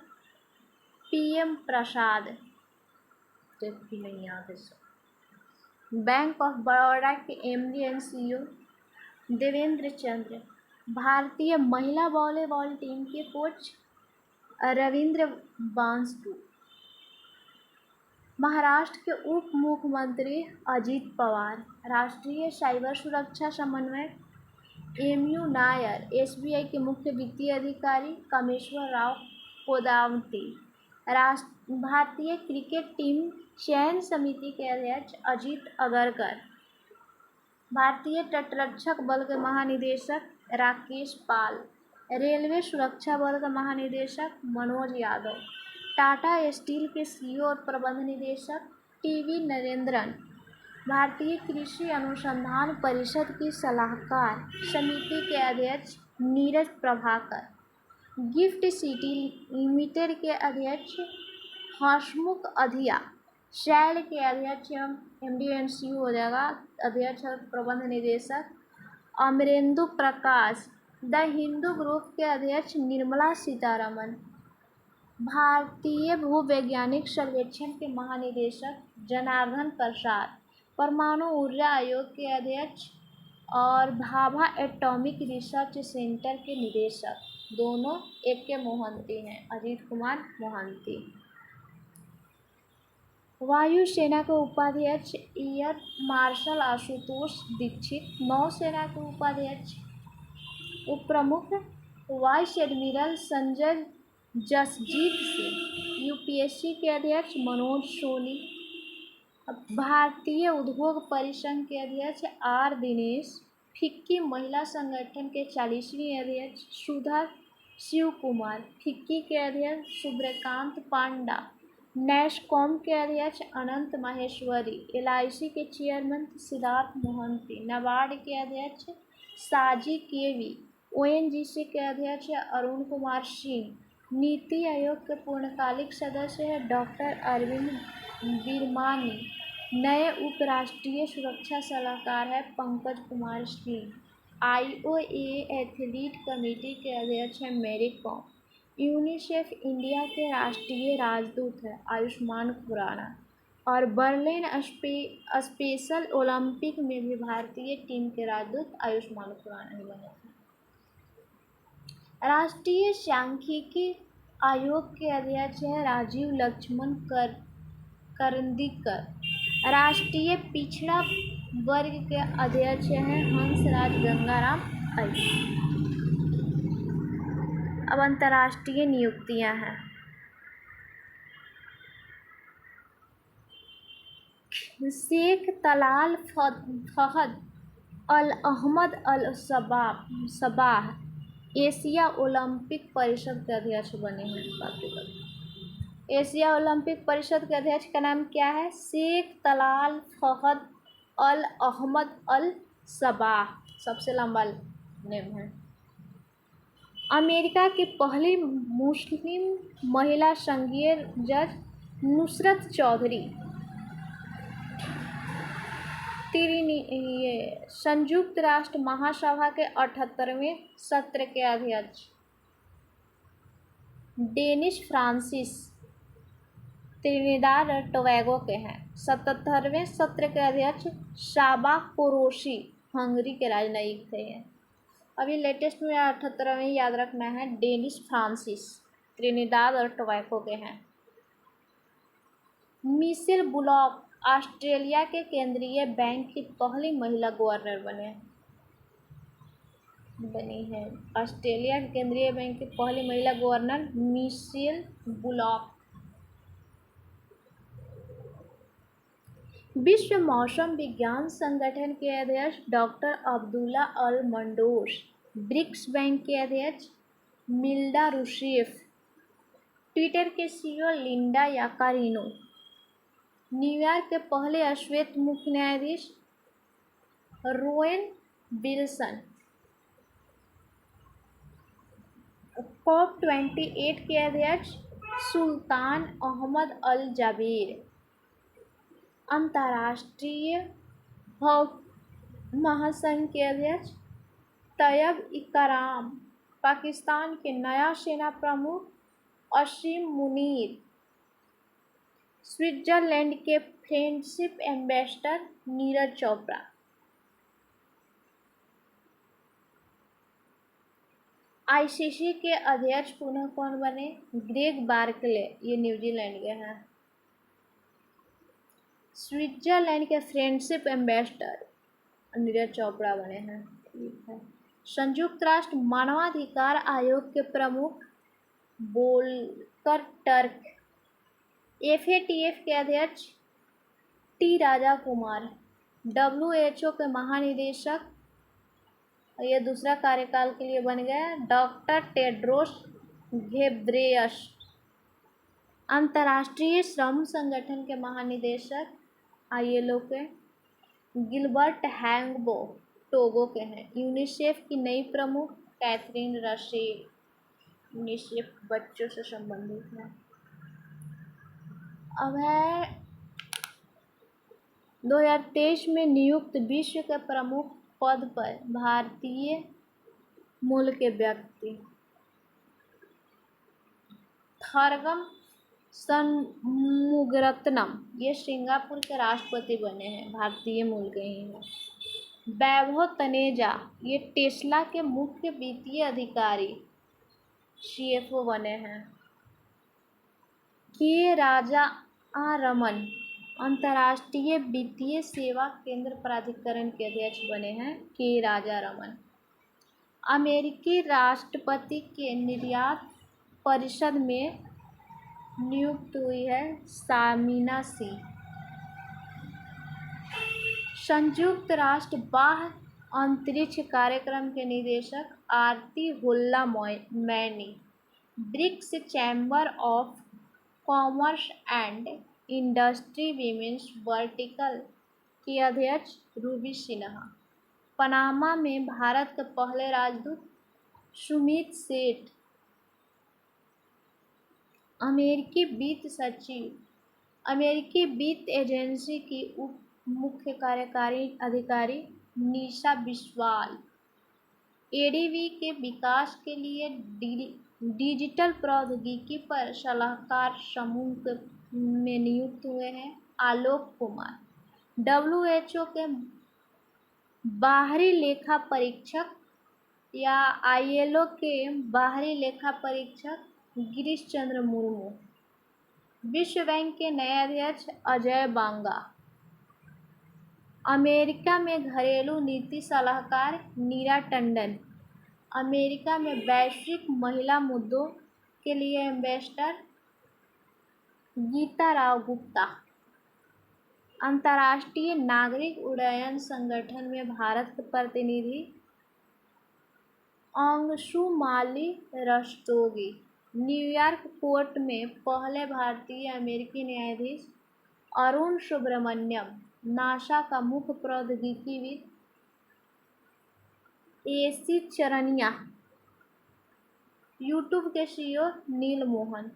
PM प्रसाद। नहीं याद है। बैंक ऑफ बड़ौदा के MD एंड CEO देवेंद्र चंद्र। भारतीय महिला वॉलीबॉल टीम के कोच रविंद्र बांसटू। महाराष्ट्र के उप मुख्यमंत्री अजित पवार। राष्ट्रीय साइबर सुरक्षा समन्वयक MU नायर। SBI के मुख्य वित्तीय अधिकारी कामेश्वर राव कोदावती। भारतीय क्रिकेट टीम चयन समिति के अध्यक्ष अजीत अगरकर। भारतीय तटरक्षक बल के महानिदेशक राकेश पाल। रेलवे सुरक्षा बल का महानिदेशक मनोज यादव। टाटा स्टील के CEO और प्रबंध निदेशक TV नरेंद्रन। भारतीय कृषि अनुसंधान परिषद की सलाहकार समिति के अध्यक्ष Neeraj Prabhakar. Gift city limited के अध्यक्ष हसमुख अधिया। शैल के अध्यक्ष MD एंड CEO हो जाएगा, अध्यक्ष और प्रबंध निदेशक अमरेंदु प्रकाश। द हिंदू ग्रुप के अध्यक्ष निर्मला सीतारमन। भारतीय भूवैज्ञानिक सर्वेक्षण के महानिदेशक जनार्दन प्रसाद। परमाणु ऊर्जा आयोग के अध्यक्ष और भाभा एटॉमिक रिसर्च सेंटर के निदेशक दोनों एक के मोहंती हैं, अजीत कुमार मोहंती। वायुसेना के उपाध्यक्ष एयर मार्शल आशुतोष दीक्षित, नौसेना के उपाध्यक्ष उप प्रमुख vice admiral Sanjay Jasjit Singh, UPSC के अध्यक्ष मनोज सोनी, भारतीय उद्योग परिसंघ के अध्यक्ष आर दिनेश, फिक्की महिला संगठन के 40वीं अध्यक्ष सुधा शिव कुमार, फिक्की के अध्यक्ष सूर्यकांत पांडा, नैसकॉम के अध्यक्ष अनंत माहेश्वरी, एलआईसी के चेयरमैन सिद्धार्थ मोहंती, नाबार्ड के अध्यक्ष साजी केवी, ओएनजीसी के अध्यक्ष अरुण कुमार सिंह, नीति आयोग के पूर्णकालिक सदस्य है डॉक्टर अरविंद बिरमानी, नए उपराष्ट्रीय सुरक्षा सलाहकार है Pankaj Kumar Singh, IOA athlete committee के अध्यक्ष है मेरी कॉम, यूनिसेफ इंडिया के राष्ट्रीय राजदूत है आयुष्मान खुराना, और बर्लिन स्पेशल ओलंपिक में भी भारतीय टीम के राजदूत आयुष्मान खुराना ही बने थे। राष्ट्रीय सांख्यिकी आयोग के अध्यक्ष है राजीव लक्ष्मण करंदीकर, राष्ट्रीय पिछड़ा वर्ग के अध्यक्ष हैं हंसराज गंगाराम अय्यर। अब अंतर्राष्ट्रीय नियुक्तियां हैं। शेख तलाल फहद अल अहमद अल सबाह एशिया ओलंपिक परिषद के अध्यक्ष बने हैं। एशिया ओलंपिक परिषद के अध्यक्ष का नाम क्या है? शेख तलाल फहद अल अहमद अल सबाह, सबसे लंबा नेम है। अमेरिका की पहली मुस्लिम महिला संघीय जज नुसरत चौधरी संयुक्त राष्ट्र महासभा के 78वें सत्र के अध्यक्ष डेनिस फ्रांसिस त्रिनिदाद और टोबैगो के हैं। 77वें सत्र के अध्यक्ष साबा कोरोशी हंगरी के राजनयिक थे। अभी लेटेस्ट में 78वें याद रखना है, डेनिस फ्रांसिस त्रिनिदाद और टोबैगो के हैं। मिशेल बुलॉक ऑस्ट्रेलिया के केंद्रीय बैंक की पहली महिला गवर्नर बनी है। ऑस्ट्रेलिया के केंद्रीय बैंक की पहली महिला गवर्नर मिशेल बुलॉक। विश्व मौसम विज्ञान संगठन के अध्यक्ष डॉक्टर अब्दुल्ला अल मंडोस, ब्रिक्स बैंक के अध्यक्ष मिल्डा रूसेफ, ट्विटर के सीईओ लिंडा याकारिनो, न्यूयॉर्क के पहले श्वेत मुख्य न्यायाधीश रोएन विल्सन, COP28 के अध्यक्ष सुल्तान अहमद अल जाबेर, अंतर्राष्ट्रीय महासंघ के अध्यक्ष तैयब इकराम, पाकिस्तान के नया सेना प्रमुख असीम मुनीर, स्विट्जरलैंड के friendship ambassador Neeraj Chopra. ICC के अध्यक्ष पुनः कौन बने? ग्रेग बार्कले, ये न्यूजीलैंड के हैं। स्विट्जरलैंड के फ्रेंडशिप एम्बेसडर नीरज चोपड़ा बने हैं। ठीक है। संयुक्त राष्ट्र मानवाधिकार आयोग के प्रमुख वोल्कर टर्क, FATF के अध्यक्ष टी राजा कुमार, WHO के महानिदेशक, ये दूसरा कार्यकाल के लिए बन गया डॉक्टर टेड्रोस घेब्रेयस, अंतर्राष्ट्रीय श्रम संगठन के महानिदेशक ILO के गिलबर्ट हैंगबो टोगो के हैं। यूनिसेफ की नई प्रमुख कैथरीन रसेल, यूनिसेफ बच्चों से संबंधित है। अब है 2023 में नियुक्त विश्व के प्रमुख पद पर भारतीय मूल के व्यक्ति थरगम सनमुगरत्नम, ये सिंगापुर के राष्ट्रपति बने हैं, भारतीय मूल के ही हैं। वैभव तनेजा ये टेस्ला के मुख्य वित्तीय अधिकारी CFO बने हैं। के राजा रमन अंतर्राष्ट्रीय वित्तीय सेवा केंद्र प्राधिकरण के अध्यक्ष बने हैं के राजा रमन। अमेरिकी राष्ट्रपति के निर्यात परिषद में नियुक्त हुई है सामिना सिंह। संयुक्त राष्ट्र बाह्य अंतरिक्ष कार्यक्रम के निदेशक Aarti Hulla Maini. BRICS chamber of commerce and industry women's vertical की अध्यक्ष रूबी सिन्हा। पनामा में भारत के पहले राजदूत सुमित सेठ। अमेरिकी वित्त सचिव अमेरिकी वित्त एजेंसी की उप मुख्य कार्यकारी अधिकारी निशा बिस्वाल। एडीबी के विकास के लिए डिजिटल प्रौद्योगिकी पर सलाहकार समूह में नियुक्त हुए हैं आलोक कुमार। WHO के बाहरी लेखा परीक्षक या ILO के बाहरी लेखा परीक्षक गिरीश चंद्र मुर्मू। विश्व बैंक के नए अध्यक्ष अजय बांगा। अमेरिका में घरेलू नीति सलाहकार नीरा टंडन। अमेरिका में वैश्विक महिला मुद्दों के लिए एम्बेसडर गीता राव गुप्ता। अंतर्राष्ट्रीय नागरिक उड्डयन संगठन में भारत के प्रतिनिधि अंशुमाली रस्तोगी। न्यूयॉर्क कोर्ट में पहले भारतीय अमेरिकी न्यायाधीश अरुण सुब्रमण्यम। नासा का मुख्य प्रौद्योगिकीविद AC चरनिया। यूट्यूब के CEO नील मोहन।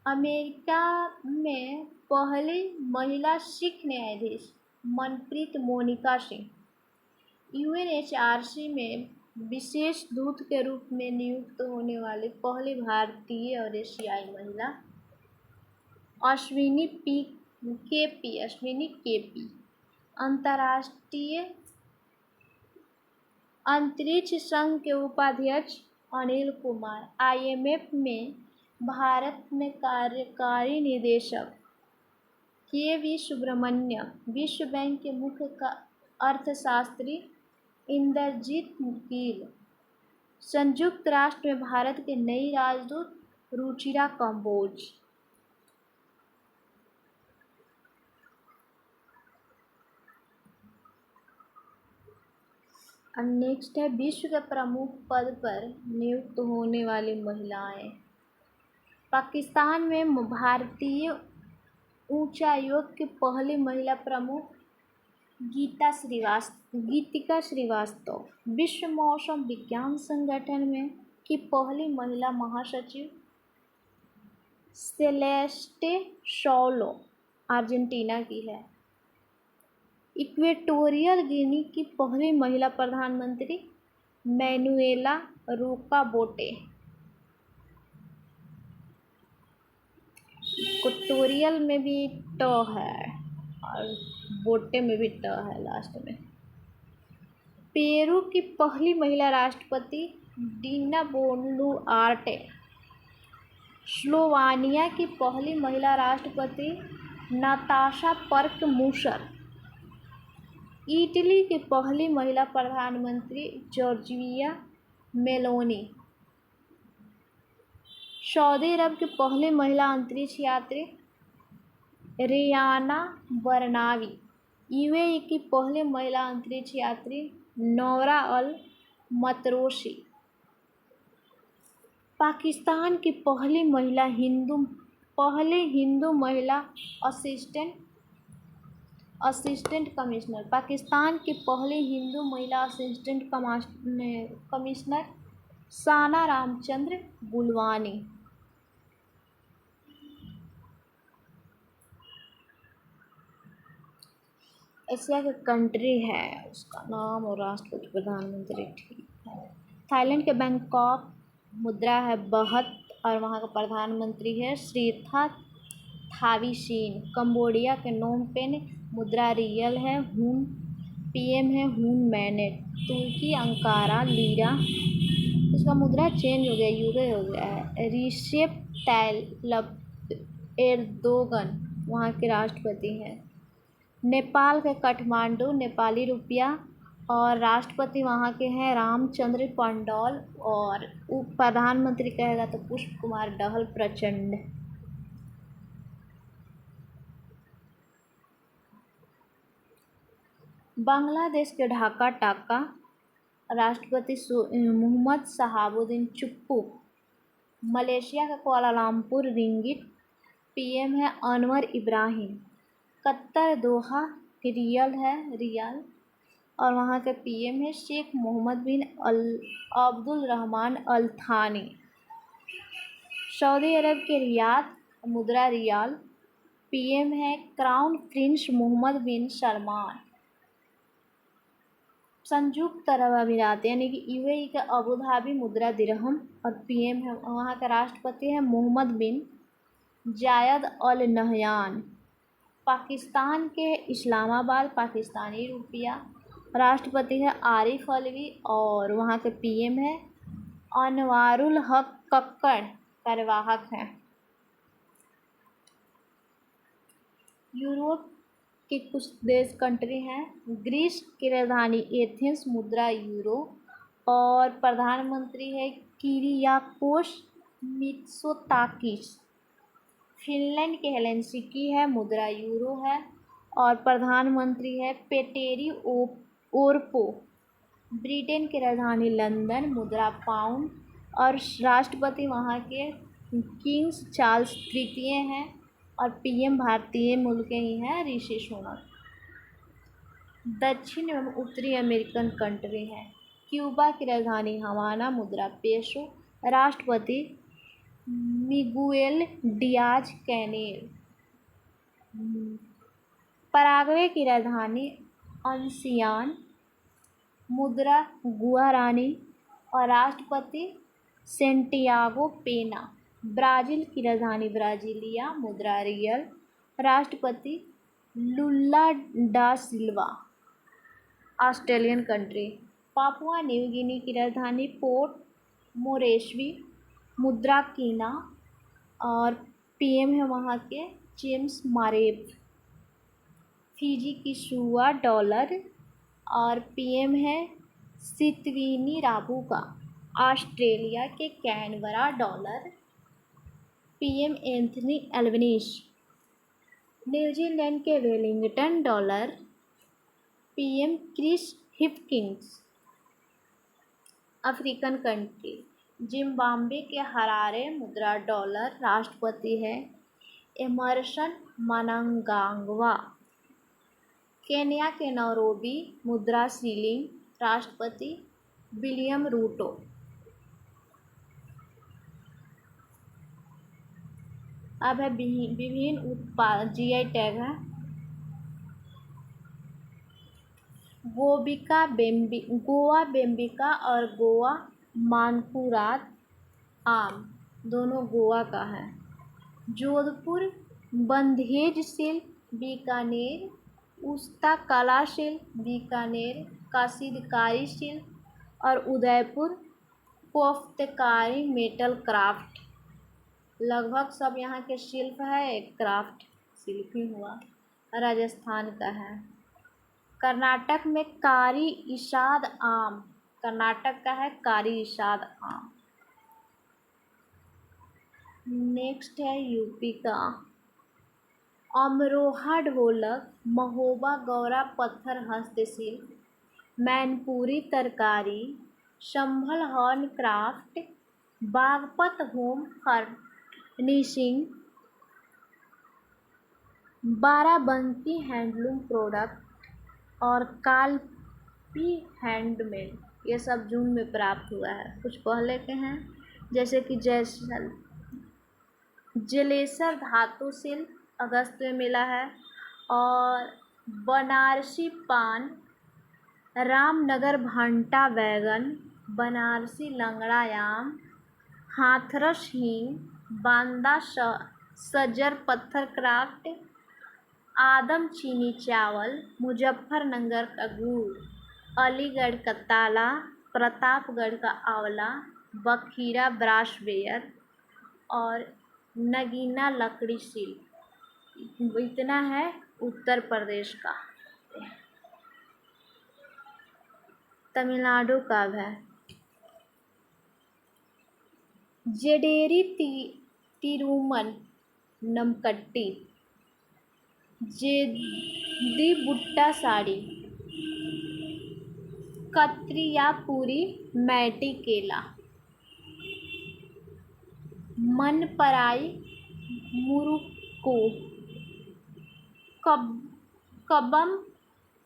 अमेरिका में पहली महिला सिख न्यायाधीश मनप्रीत मोनिका सिंह। UNHRC में विशेष दूत के रूप में नियुक्त होने वाली पहली भारतीय और एशियाई महिला अश्विनी केपी। अंतर्राष्ट्रीय अंतरिक्ष संघ के उपाध्यक्ष अनिल कुमार। IMF में भारत में कार्यकारी निदेशक KV सुब्रमण्यम। विश्व बैंक के मुख्य अर्थशास्त्री इंद्रजीत गिल। संयुक्त राष्ट्र में भारत के नई राजदूत रुचिरा कंबोज। और नेक्स्ट है विश्व के प्रमुख पद पर नियुक्त होने वाली महिलाएं। पाकिस्तान में भारतीय उच्चायोग की पहली महिला प्रमुख गीतिका श्रीवास्तव। विश्व मौसम विज्ञान संगठन में की पहली महिला महासचिव सेलेस्टे सौलो अर्जेंटीना की है। इक्वेटोरियल गिनी की पहली महिला प्रधानमंत्री मैनुएला रोकाबोटे। इक्वेटोरियल में भी ट है और बोटे में भी ट है लास्ट में। पेरू की पहली महिला राष्ट्रपति डीना बोलुआर्टे। स्लोवानिया की पहली महिला राष्ट्रपति नताशा पर्क-मूसर। इटली की पहली महिला प्रधानमंत्री जॉर्जिया मेलोनी। सऊदी अरब की पहली महिला अंतरिक्ष यात्री रियाना बरनावी। UAE की पहली महिला अंतरिक्ष यात्री नौरा अल मतरोसी। पाकिस्तान की पहली हिंदू महिला असिस्टेंट कमिश्नर। पाकिस्तान की पहली हिंदू महिला असिस्टेंट कमिश्नर साना रामचंद्र गुलवानी। एशिया का कंट्री है, उसका नाम और राष्ट्रपति प्रधानमंत्री ठीक है। थाईलैंड के बैंकॉक मुद्रा है बहत और वहाँ का प्रधानमंत्री है श्रीथा थावीसीन। कंबोडिया के नोम पेन मुद्रा रियल है हून पीएम है हून मैनेट। तुर्की अंकारा लीरा, इसका मुद्रा चेंज हो गया, यूरो हो गया है। रिसेप ताय्यप एर्दोगन वहाँ के राष्ट्रपति हैं। नेपाल के काठमांडू नेपाली रुपया, और राष्ट्रपति वहाँ के हैं रामचंद्र पौडवाल, और उप प्रधानमंत्री कहेगा तो पुष्प कुमार दहल प्रचंड। बांग्लादेश के ढाका टाका, राष्ट्रपति मोहम्मद शहाबुद्दीन चुप्पू। मलेशिया का कुआलालंपुर रिंगिट, पीएम है अनवर इब्राहिम। कतर दोहा रियल है, रियाल, और वहाँ के पीएम है शेख मोहम्मद बिन अब्दुल रहमान अल थानी। सऊदी अरब के रियाद, मुद्रा रियाल, पीएम है क्राउन प्रिंस मोहम्मद बिन सलमान। संयुक्त अरब अमीरात यानी कि यूएई का अबू धाबी, मुद्रा दिरहम, और पीएम है वहाँ का राष्ट्रपति है मोहम्मद बिन जायद अल नहयान। पाकिस्तान के इस्लामाबाद, पाकिस्तानी रुपया, राष्ट्रपति है आरिफ अलवी, और वहाँ के पीएम है अनवारुल हक कक्कड़, कार्यवाहक हैं। यूरोप के कुछ देश कंट्री हैं। ग्रीस की राजधानी एथेंस, मुद्रा यूरो, और प्रधानमंत्री है किरियाकोस मित्सोताकिस। फिनलैंड के हेलसिंकी है, मुद्रा यूरो है, और प्रधानमंत्री है पेटेरी ओरपो। ब्रिटेन की राजधानी लंदन, मुद्रा पाउंड, और राष्ट्रपति वहाँ के किंग्स चार्ल्स तृतीय हैं, और पीएम भारतीय मूल के ही हैं ऋषि सुनक। दक्षिण एवं उत्तरी अमेरिकन कंट्री हैं। क्यूबा की राजधानी हवाना, मुद्रा पेसो, राष्ट्रपति मिगुएल डियाज कैनेल। पराग्वे की राजधानी अनसियान, मुद्रा गुआरानी, और राष्ट्रपति सेंटियागो पेना। ब्राज़ील की राजधानी ब्राज़ीलिया, मुद्रा रियल, राष्ट्रपति Lula da Silva. Australian country. Papua New Guinea की राजधानी पोर्ट मोरेस्बी, मुद्रा कीना, और पीएम है वहाँ के जेम्स मारेव। फिजी की सुआ डॉलर, और पीएम है सितवीनी राबुका। ऑस्ट्रेलिया के Canberra dollar, PM Anthony Albanese. New Zealand के Wellington dollar, PM Chris Hipkins. African country. Zimbabwe के हरारे, मुद्रा डॉलर, राष्ट्रपति है एमरसन मनांगाग्वा। केन्या के नैरोबी, मुद्रा शिलिंग, राष्ट्रपति विलियम रूटो। अब है विभिन्न उत्पाद, जीआई टैग है। गोवा बेम्बिका और गोवा मानकुराद आम, दोनों गोवा का है। जोधपुर बंधेज शिल्प, बीकानेर उस्ता कला शिल्प, बीकानेर काशीदकारी शिल्प, और उदयपुर कोफ्तकारी मेटल क्राफ्ट। लगभग सब यहाँ के शिल्प है, एक क्राफ्ट शिल्प ही हुआ। राजस्थान का है। कर्नाटक में कारी इसाद आम, कर्नाटक का है कारी इसाद आम। नेक्स्ट है यूपी का अमरोहा ढोलक, महोबा गौरा पत्थर हस्तशिल्प, मैनपुरी तरकारी, Sambhal horn craft, Baghpat home furnishing, Barabanki handloom product, और कालपी हैंडमेड। ये सब जून में प्राप्त हुआ है। कुछ पहले के हैं जैसे कि जलेसर धातु शिल्प अगस्त में मिला है, और बनारसी पान, रामनगर भंटा बैगन, बनारसी लंगड़ा आम, हाथरस हींग, बांदा सजर पत्थर क्राफ्ट, आदम चीनी चावल, मुजफ्फरनगर का गुड़, अलीगढ़ का ताला, प्रतापगढ़ का आंवला, बखीरा ब्रासवेयर और नगीना लकड़ी शिल्प। इतना है उत्तर प्रदेश का। तमिलनाडु का है जेडेरी तिरुमन नमकट्टी, जेदीबुट्टा साड़ी, कत्रियापुरी मैटी केला, मनपराई मुरुक्कू, कब्बम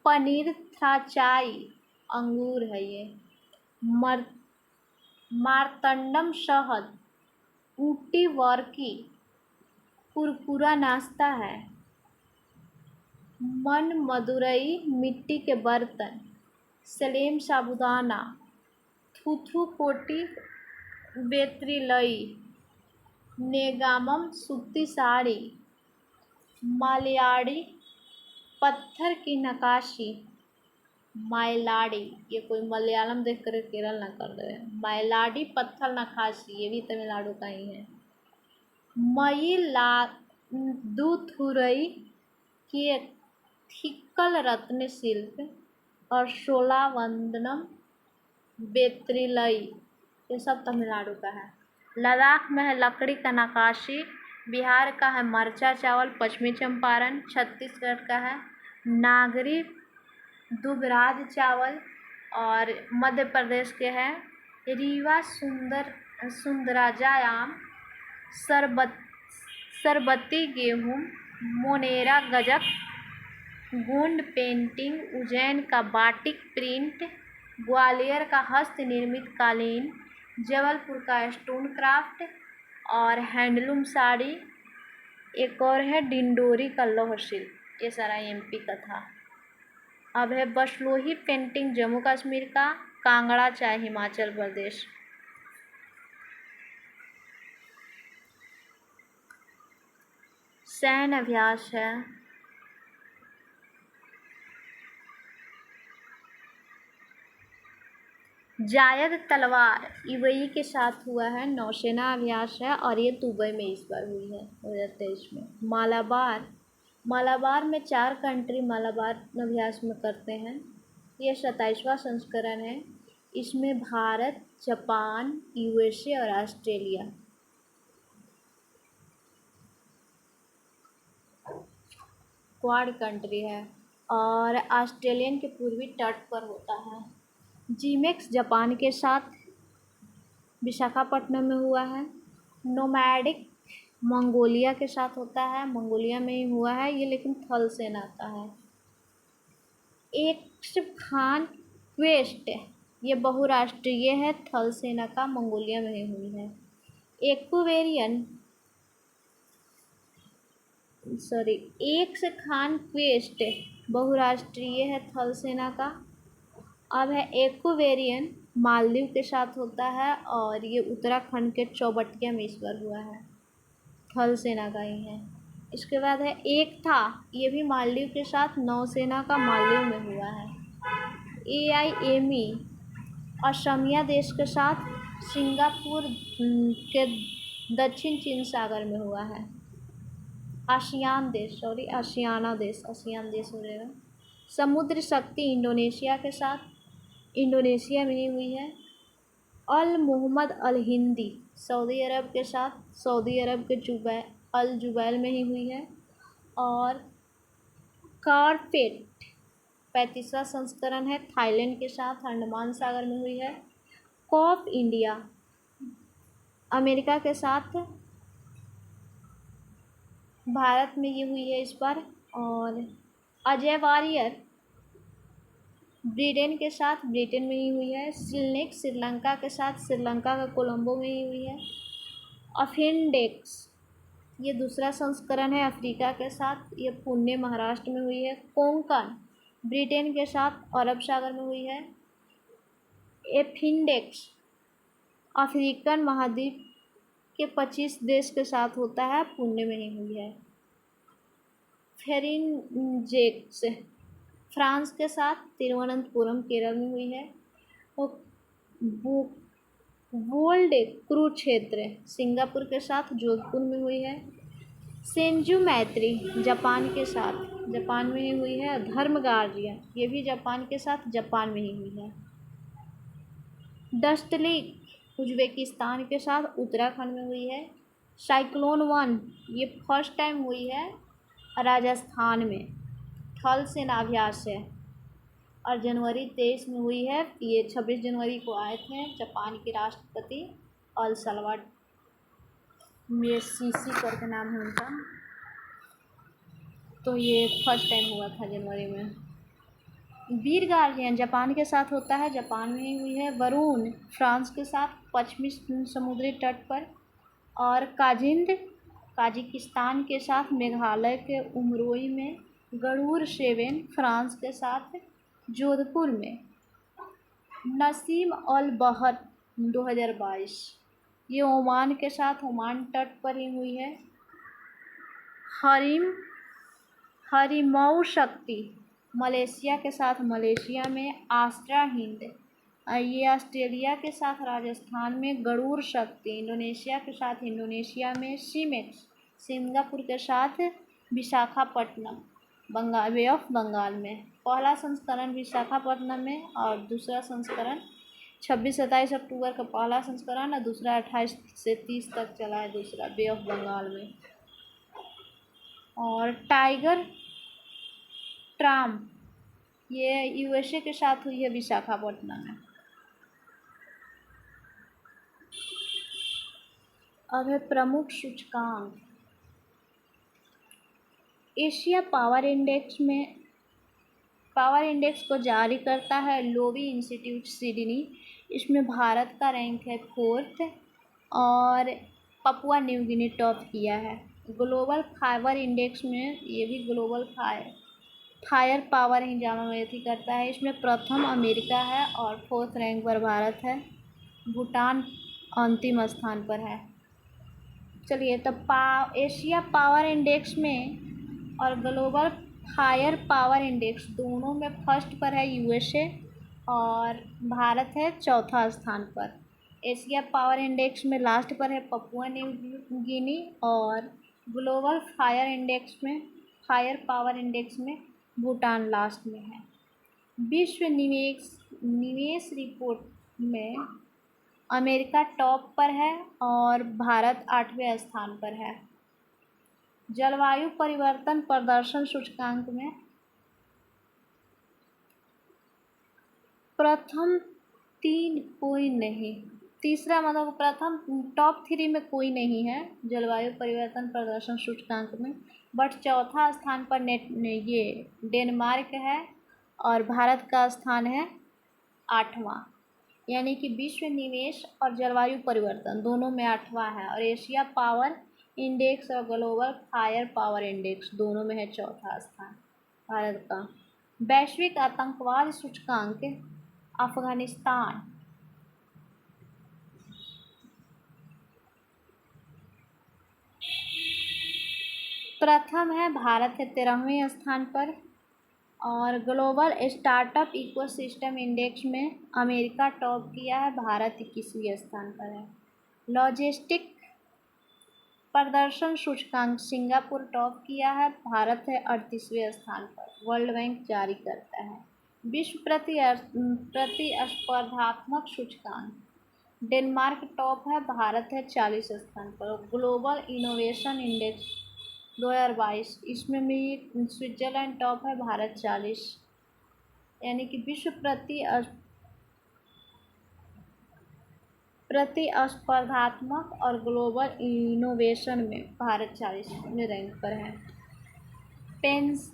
पनीर थ्राचाई अंगूर है ये, मार्तंडम शहद, ऊटी वर्की कुरकुरा नाश्ता है, मन मदुरई मिट्टी के बर्तन, सलेम साबुदाना, थुथु कोटी बेत्रिलई, नेगामम सूती साड़ी, मलयाड़ी पत्थर की नक्काशी, मायलाड़ी, ये कोई मलयालम देख कर केरल ना कर रहे हैं, मायलाड़ी पत्थर नक्काशी ये भी तमिलनाडु का ही है, मयिलादुथुरई के थिक्कल रत्न शिल्प और शोलावंदनम बेत्रिलई ये सब तमिलनाडु का है। लद्दाख में है लकड़ी का नक्काशी, बिहार का है मरचा चावल, पश्चिमी चंपारण, छत्तीसगढ़ का है नागरी दुबराज चावल और मध्य प्रदेश के है रीवा सुंदराजायाम, सरबती गेहूँ, मोनेरा गजक, गोंड पेंटिंग, उज्जैन का बाटिक प्रिंट, ग्वालियर का हस्त निर्मित कालीन, जबलपुर का स्टोन क्राफ्ट और हैंडलूम साड़ी। एक और है डिंडोरी का लौह शिल्प। ये सारा एमपी का था। अब है बशलोही पेंटिंग जम्मू कश्मीर का, कांगड़ा चाय हिमाचल प्रदेश। सैन्य अभ्यास है जायद तलवार यूएई के साथ हुआ है, नौसेना अभ्यास है और ये दुबई में इस बार हुई है 2023 में। मालाबार में 4 कंट्री मालाबार अभ्यास में करते हैं। ये 27वां संस्करण है। इसमें भारत, जापान, यूएसए और ऑस्ट्रेलिया क्वाड कंट्री है और ऑस्ट्रेलियन के पूर्वी तट पर होता है। जीमेक्स जापान के साथ विशाखापट्टनम में हुआ है। नोमैडिक मंगोलिया के साथ होता है, मंगोलिया में ही हुआ है ये, लेकिन थल सेना आता है। एक्सखान क्वेस्ट ये बहुराष्ट्रीय है, थल सेना का, मंगोलिया में ही हुई है। एक्सखान क्वेस्ट बहुराष्ट्रीय है, थल सेना का। अब है एक्वेरियन, मालदीव के साथ होता है और ये उत्तराखंड के चौबटिया में इस बार हुआ है, थल सेना का ही है। इसके बाद है एक था, ये भी मालदीव के साथ नौसेना का, मालदीव में हुआ है। AIME असमिया देश के साथ सिंगापुर के दक्षिण चीन सागर में हुआ है। आसियान देश हो जाएगा। समुद्र शक्ति इंडोनेशिया के साथ, इंडोनेशिया में ही हुई है। अल मोहम्मद अल हिंदी सऊदी अरब के साथ, सऊदी अरब के अल जुबैल में ही हुई है। और कारपेट 35वां संस्करण है, थाईलैंड के साथ, अंडमान सागर में हुई है। कॉप इंडिया अमेरिका के साथ, भारत में ये हुई है इस बार। और अजय वारियर ब्रिटेन के साथ, ब्रिटेन में ही हुई है। सिलनेक श्रीलंका के साथ, श्रीलंका का कोलंबो में ही हुई है। अफिनडेक्स ये दूसरा संस्करण है, अफ्रीका के साथ, ये पुणे महाराष्ट्र में हुई है। कोंकण ब्रिटेन के साथ, अरब सागर में हुई है। एफिनडेक्स अफ्रीकन महाद्वीप के 25 देश के साथ होता है, पुणे में ही हुई है। फेरिंजेक्स फ्रांस के साथ, तिरुवनंतपुरम केरल में हुई है। और वोल्ड कुरुक्षेत्र सिंगापुर के साथ जोधपुर में हुई है। सेंजू मैत्री जापान के साथ, जापान में ही हुई है। धर्म गार्जियन ये भी जापान के साथ, जापान में ही हुई है। दस्तली उज्बेकिस्तान के साथ, उत्तराखंड में हुई है। साइक्लोन वन ये फर्स्ट टाइम हुई है राजस्थान में, थल सेनाभ्यास है। और जनवरी 23 में हुई है। ये 26 जनवरी को आए थे जापान के राष्ट्रपति अल सल्वाडोर मेसिसी करके नाम है उनका। तो ये फर्स्ट टाइम हुआ था जनवरी में। वीर गार्जियन जापान के साथ होता है, जापान में ही हुई है। वरुण फ्रांस के साथ, पश्चिमी समुद्री तट पर। और काजिंद काजिकिस्तान के साथ, मेघालय के उमरोई में। गरुड़ सेवन फ्रांस के साथ, जोधपुर में। नसीम अल बहर 2022 ये ओमान के साथ, ओमान तट पर ही हुई है। हरिमऊ शक्ति मलेशिया के साथ, मलेशिया में। आस्ट्रा हिंद ये ऑस्ट्रेलिया के साथ, राजस्थान में। गरुड़ शक्ति इंडोनेशिया के साथ, इंडोनेशिया में। सीमेक्स सिंगापुर के साथ, विशाखापट्टनम बंगाल, बे ऑफ बंगाल में। पहला संस्करण विशाखापट्टनम में और दूसरा संस्करण 26-27 अक्टूबर का पहला संस्करण और दूसरा 28 से 30 तक चला है दूसरा, बे ऑफ बंगाल में। और टाइगर ट्राम ये यूएसए के साथ हुई है, विशाखापट्टनम में। अब है प्रमुख सूचकांक। एशिया पावर इंडेक्स को जारी करता है लोवी इंस्टीट्यूट सिडनी। इसमें भारत का रैंक है 4th और पपुआ न्यू गिनी टॉप किया है। ग्लोबल फाइबर इंडेक्स में ये भी ग्लोबल फायर पावर ही जामा मेथी करता है। इसमें प्रथम अमेरिका है और 4th रैंक पर भारत है। भूटान अंतिम स्थान पर है। चलिए तो एशिया पावर इंडेक्स में और ग्लोबल फायर पावर इंडेक्स दोनों में फर्स्ट पर है यूएसए और भारत है 4था स्थान पर। एशिया पावर इंडेक्स में लास्ट पर है पपुआ न्यू गिनी और ग्लोबल फायर पावर इंडेक्स में भूटान लास्ट में है। विश्व निवेश रिपोर्ट में अमेरिका टॉप पर है और भारत 8वें स्थान पर है। जलवायु परिवर्तन प्रदर्शन सूचकांक में प्रथम 3 कोई नहीं, तीसरा मतलब प्रथम टॉप 3 में कोई नहीं है जलवायु परिवर्तन प्रदर्शन सूचकांक में। बट 4था स्थान पर ये डेनमार्क है और भारत का स्थान है 8वां। यानी कि विश्व निवेश और जलवायु परिवर्तन दोनों में 8वां है। और एशिया पावर इंडेक्स और ग्लोबल फायर पावर इंडेक्स दोनों में है 4था स्थान भारत का। वैश्विक आतंकवाद सूचकांक अफगानिस्तान प्रथम है, भारत है 13वें स्थान पर। और ग्लोबल स्टार्टअप इकोसिस्टम इंडेक्स में अमेरिका टॉप किया है, भारत 21वें स्थान पर है। लॉजिस्टिक प्रदर्शन सूचकांक सिंगापुर टॉप किया है, भारत है 38वें स्थान पर, वर्ल्ड बैंक जारी करता है। विश्व प्रतिस्पर्धात्मक सूचकांक डेनमार्क टॉप है, भारत है 40 स्थान पर। ग्लोबल इनोवेशन इंडेक्स 2022 इसमें भी स्विट्जरलैंड टॉप है, भारत 40। यानी कि विश्व प्रतिस्पर्धात्मक और ग्लोबल इनोवेशन में भारत 40वें रैंक पर है।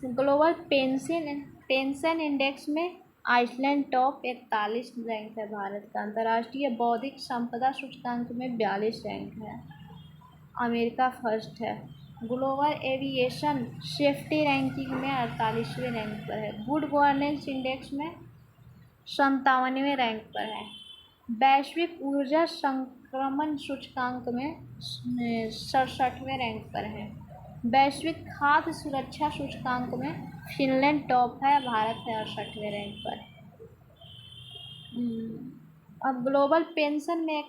ग्लोबल पेंशन इंडेक्स में आइसलैंड टॉप 41 रैंक है भारत का। अंतर्राष्ट्रीय बौद्धिक संपदा सूचकांक में 42 रैंक है, अमेरिका फर्स्ट है। ग्लोबल एविएशन सेफ्टी रैंकिंग में 48वें रैंक पर है। गुड गवर्नेंस इंडेक्स में 57वें रैंक पर है। वैश्विक ऊर्जा संक्रमण सूचकांक में 67वें रैंक पर है। वैश्विक खाद्य सुरक्षा सूचकांक में फिनलैंड टॉप है, भारत है 68वें रैंक पर। अब ग्लोबल पेंशन में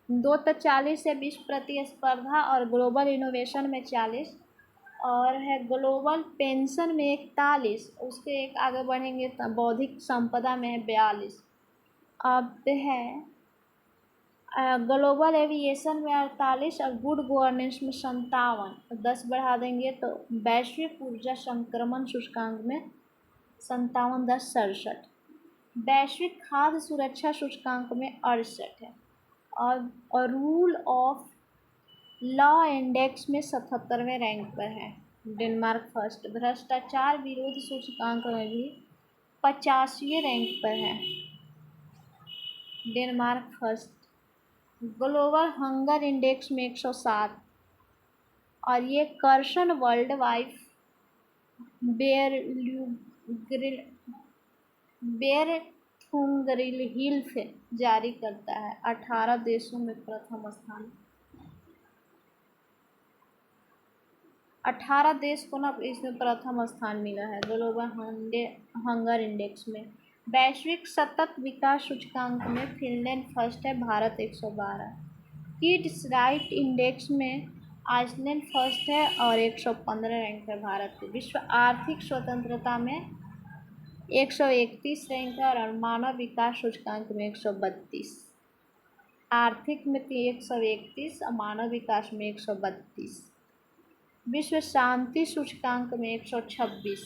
240 से 20 प्रतिस्पर्धा और ग्लोबल इनोवेशन में 40 और है ग्लोबल पेंशन में 41, उसके एक आगे बढ़ेंगे तो बौद्धिक संपदा में है 42। अब है ग्लोबल एविएशन में 48 और गुड गवर्नेंस में 57, 10 बढ़ा देंगे तो वैश्विक ऊर्जा संक्रमण सूचकांक में 57, 10, 67। वैश्विक खाद्य सुरक्षा सूचकांक में 68 है और रूल ऑफ लॉ इंडेक्स में 77वें रैंक पर है। Denmark first. भ्रष्टाचार विरोध सूचकांक में भी 50वें रैंक पर है, Denmark first. Global hunger index में 107 और ये कर्सन वर्ल्ड वाइड बेरथुंगरिल हिल्फ जारी करता है। 18 देशों में प्रथम स्थान, 18 देश को ना इसमें प्रथम स्थान मिला है ग्लोबल हंगर इंडेक्स में। वैश्विक सतत विकास सूचकांक में फिनलैंड फर्स्ट है, भारत 112। किड्स राइट इंडेक्स में आइसलैंड फर्स्ट है और 115 रैंक है भारत के। विश्व आर्थिक स्वतंत्रता में 131 रैंक है और मानव विकास सूचकांक में 132। आर्थिक में 131 और मानव विकास में 132। विश्व शांति सूचकांक में 126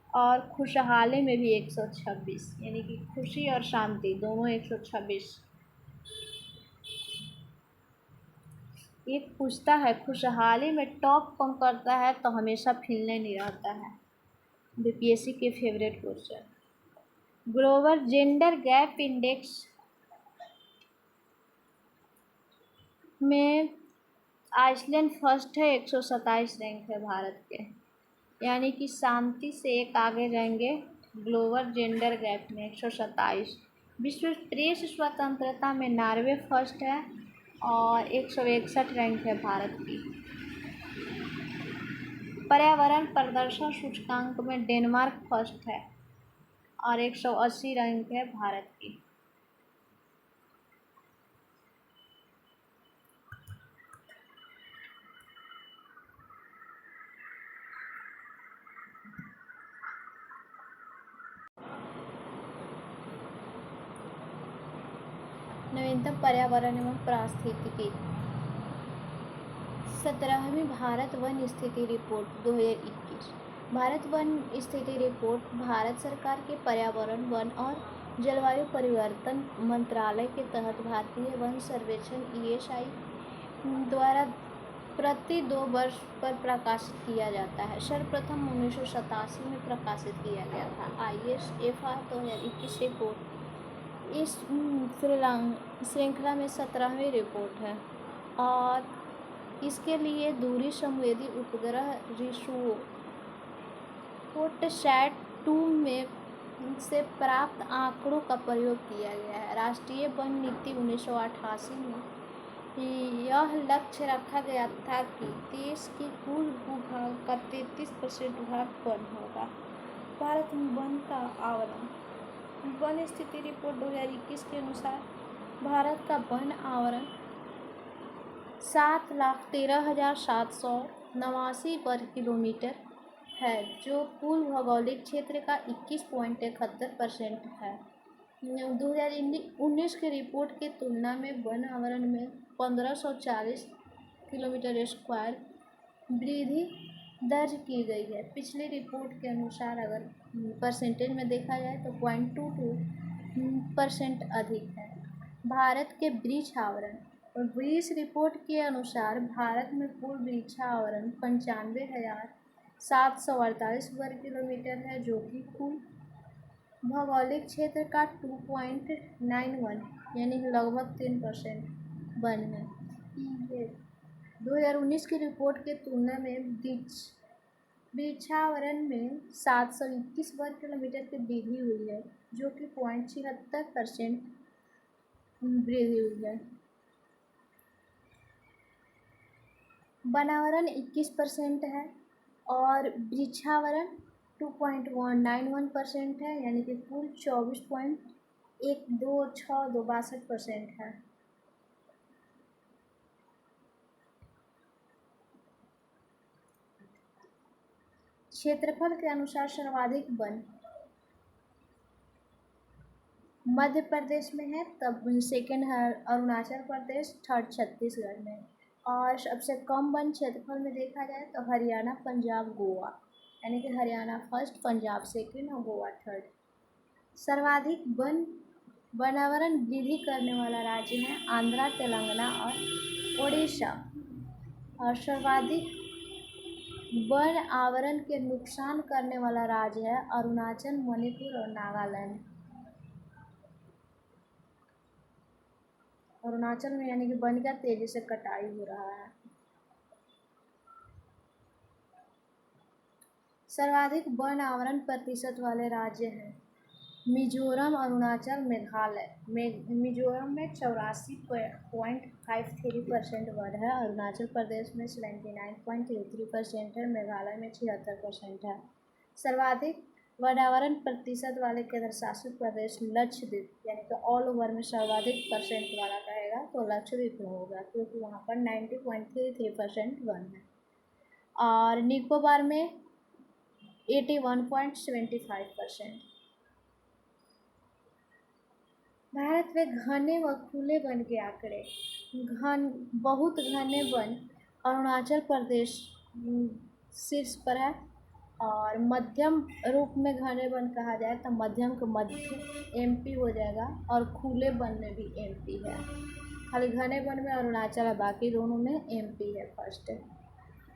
और खुशहाली में भी 126, यानी कि खुशी और शांति दोनों 126। एक पूछता है खुशहाली में टॉप कौन करता है तो हमेशा फिनलैंड ही रहता है, बीपीएससी के favourite question. Global gender gap index में आइसलैंड फर्स्ट है, 127 रैंक है भारत के, यानी कि शांति से एक आगे जाएंगे ग्लोबल जेंडर गैप में 127। विश्व प्रेस स्वतंत्रता में नॉर्वे फर्स्ट है और 161 रैंक है भारत की। पर्यावरण प्रदर्शन सूचकांक में डेनमार्क फर्स्ट है और 180 रैंक है भारत की। नवीनतम पर्यावरण एवं पारिस्थितिकी 17वीं भारत वन स्थिति रिपोर्ट 2021। भारत वन स्थिति रिपोर्ट भारत सरकार के पर्यावरण, वन और जलवायु परिवर्तन मंत्रालय के तहत भारतीय वन सर्वेक्षण (ESI) द्वारा प्रति 2 वर्ष पर प्रकाशित किया जाता है। सर्वप्रथम 1987 में प्रकाशित किया गया था। ISFR 2021 रिपोर्ट इस श्रृंखला में 17वीं रिपोर्ट है और इसके लिए दूरी संवेदी उपग्रह रिसोसैट-2 में से प्राप्त आंकड़ों का प्रयोग किया गया है। राष्ट्रीय वन नीति 1988 में यह लक्ष्य रखा गया था कि देश के कुल भूभाग का 33% भाग वन होगा। भारत में वन का आवरण। वन स्थिति रिपोर्ट 2021 के अनुसार भारत का वन आवरण 7,13,789 वर्ग किलोमीटर है, जो कुल भौगोलिक क्षेत्र का 21.71% है। 2019 के रिपोर्ट की तुलना में वन आवरण में 1540 किलोमीटर स्क्वायर वृद्धि दर्ज की गई है। पिछली रिपोर्ट के अनुसार अगर परसेंटेज में देखा जाए तो 0.22% अधिक है। भारत के वृक्ष आवरण और वृक्ष रिपोर्ट के अनुसार भारत में कुल वृक्ष आवरण 95,748 वर्ग किलोमीटर है, जो कि कुल भौगोलिक क्षेत्र का 2.91 यानी लगभग 3% वन है। 2019 की रिपोर्ट के तुलना में वृक्षावरण में 721 वर्ग किलोमीटर की वृद्धि हुई है, जो कि 0.76% वृद्धि हुई है। वनावरण 21% है और वृक्षावरण 2.191% है, यानी कि कुल 24.1262% है। क्षेत्रफल के अनुसार सर्वाधिक वन मध्य प्रदेश में है, तब सेकेंड है अरुणाचल प्रदेश, थर्ड छत्तीसगढ़ में। और सबसे कम वन क्षेत्रफल में देखा जाए तो हरियाणा, पंजाब, गोवा, यानी कि हरियाणा फर्स्ट, पंजाब सेकेंड और गोवा थर्ड। सर्वाधिक वनावरण वृद्धि करने वाला राज्य है आंध्रा, तेलंगाना और ओडिशा। और सर्वाधिक वन आवरण के नुकसान करने वाला राज्य है अरुणाचल, मणिपुर और नागालैंड। अरुणाचल में यानी कि वन का तेजी से कटाई हो रहा है। सर्वाधिक वन आवरण प्रतिशत वाले राज्य हैं मिजोरम, अरुणाचल, मेघालय। मिजोरम में 84.53% वन है, अरुणाचल प्रदेश में 79.33% है, मेघालय में 76% है। सर्वाधिक वनावरण प्रतिशत वाले केंद्र शासित प्रदेश लक्षद्वीप, यानी कि ऑल ओवर में सर्वाधिक परसेंट वाला कहेगा तो लक्षद्वीप में होगा, क्योंकि वहाँ पर 90.33% वन है। और निकोबार में 81.75%। भारत में घने व खुले वन के आंकड़े। बहुत घने वन अरुणाचल प्रदेश शीर्ष पर है, और मध्यम रूप में घने वन कहा जाए तो मध्यम को मध्य एमपी हो जाएगा, और खुले वन में भी एमपी है। खाली घने वन में अरुणाचल है, बाकी दोनों में एमपी है फर्स्ट।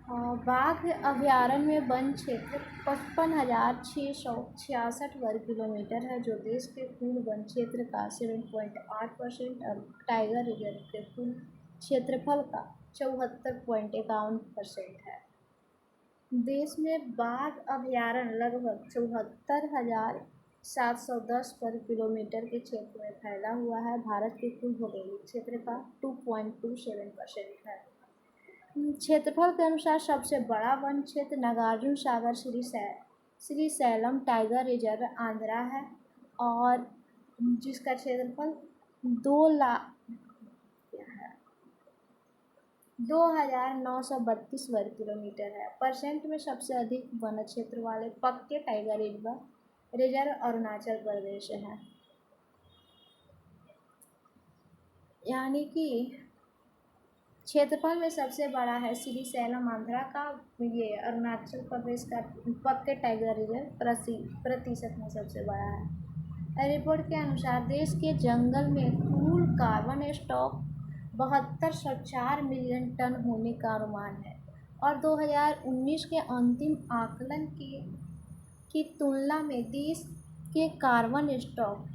बाघ अभयारण्य में वन क्षेत्र 55,666 वर्ग किलोमीटर है, जो देश के कुल वन क्षेत्र का 7.8% और टाइगर रिजर्व के कुल क्षेत्रफल का 74.51% है। देश में बाघ अभयारण्य लगभग 74,710 वर्ग किलोमीटर के क्षेत्र में फैला हुआ है। भारत के कुल भौगोलिक क्षेत्र का 2.27% है। क्षेत्रफल के अनुसार सबसे बड़ा वन क्षेत्र नागार्जुन सागर श्रीशैलम टाइगर रिजर्व आंध्रा है, और जिसका क्षेत्रफल 2,932 वर्ग किलोमीटर है। परसेंट में सबसे अधिक वन क्षेत्र वाले पक्के टाइगर रिजर्व अरुणाचल प्रदेश है, यानी कि क्षेत्रफल में सबसे बड़ा है श्रीशैलम आंध्रा का, ये अरुणाचल प्रदेश का पक्के टाइगर रिजर्व प्रतिशत में सबसे बड़ा है। रिपोर्ट के अनुसार देश के जंगल में कुल कार्बन स्टॉक 7204 मिलियन टन होने का अनुमान है, और 2019 के अंतिम आकलन की तुलना में देश के कार्बन स्टॉक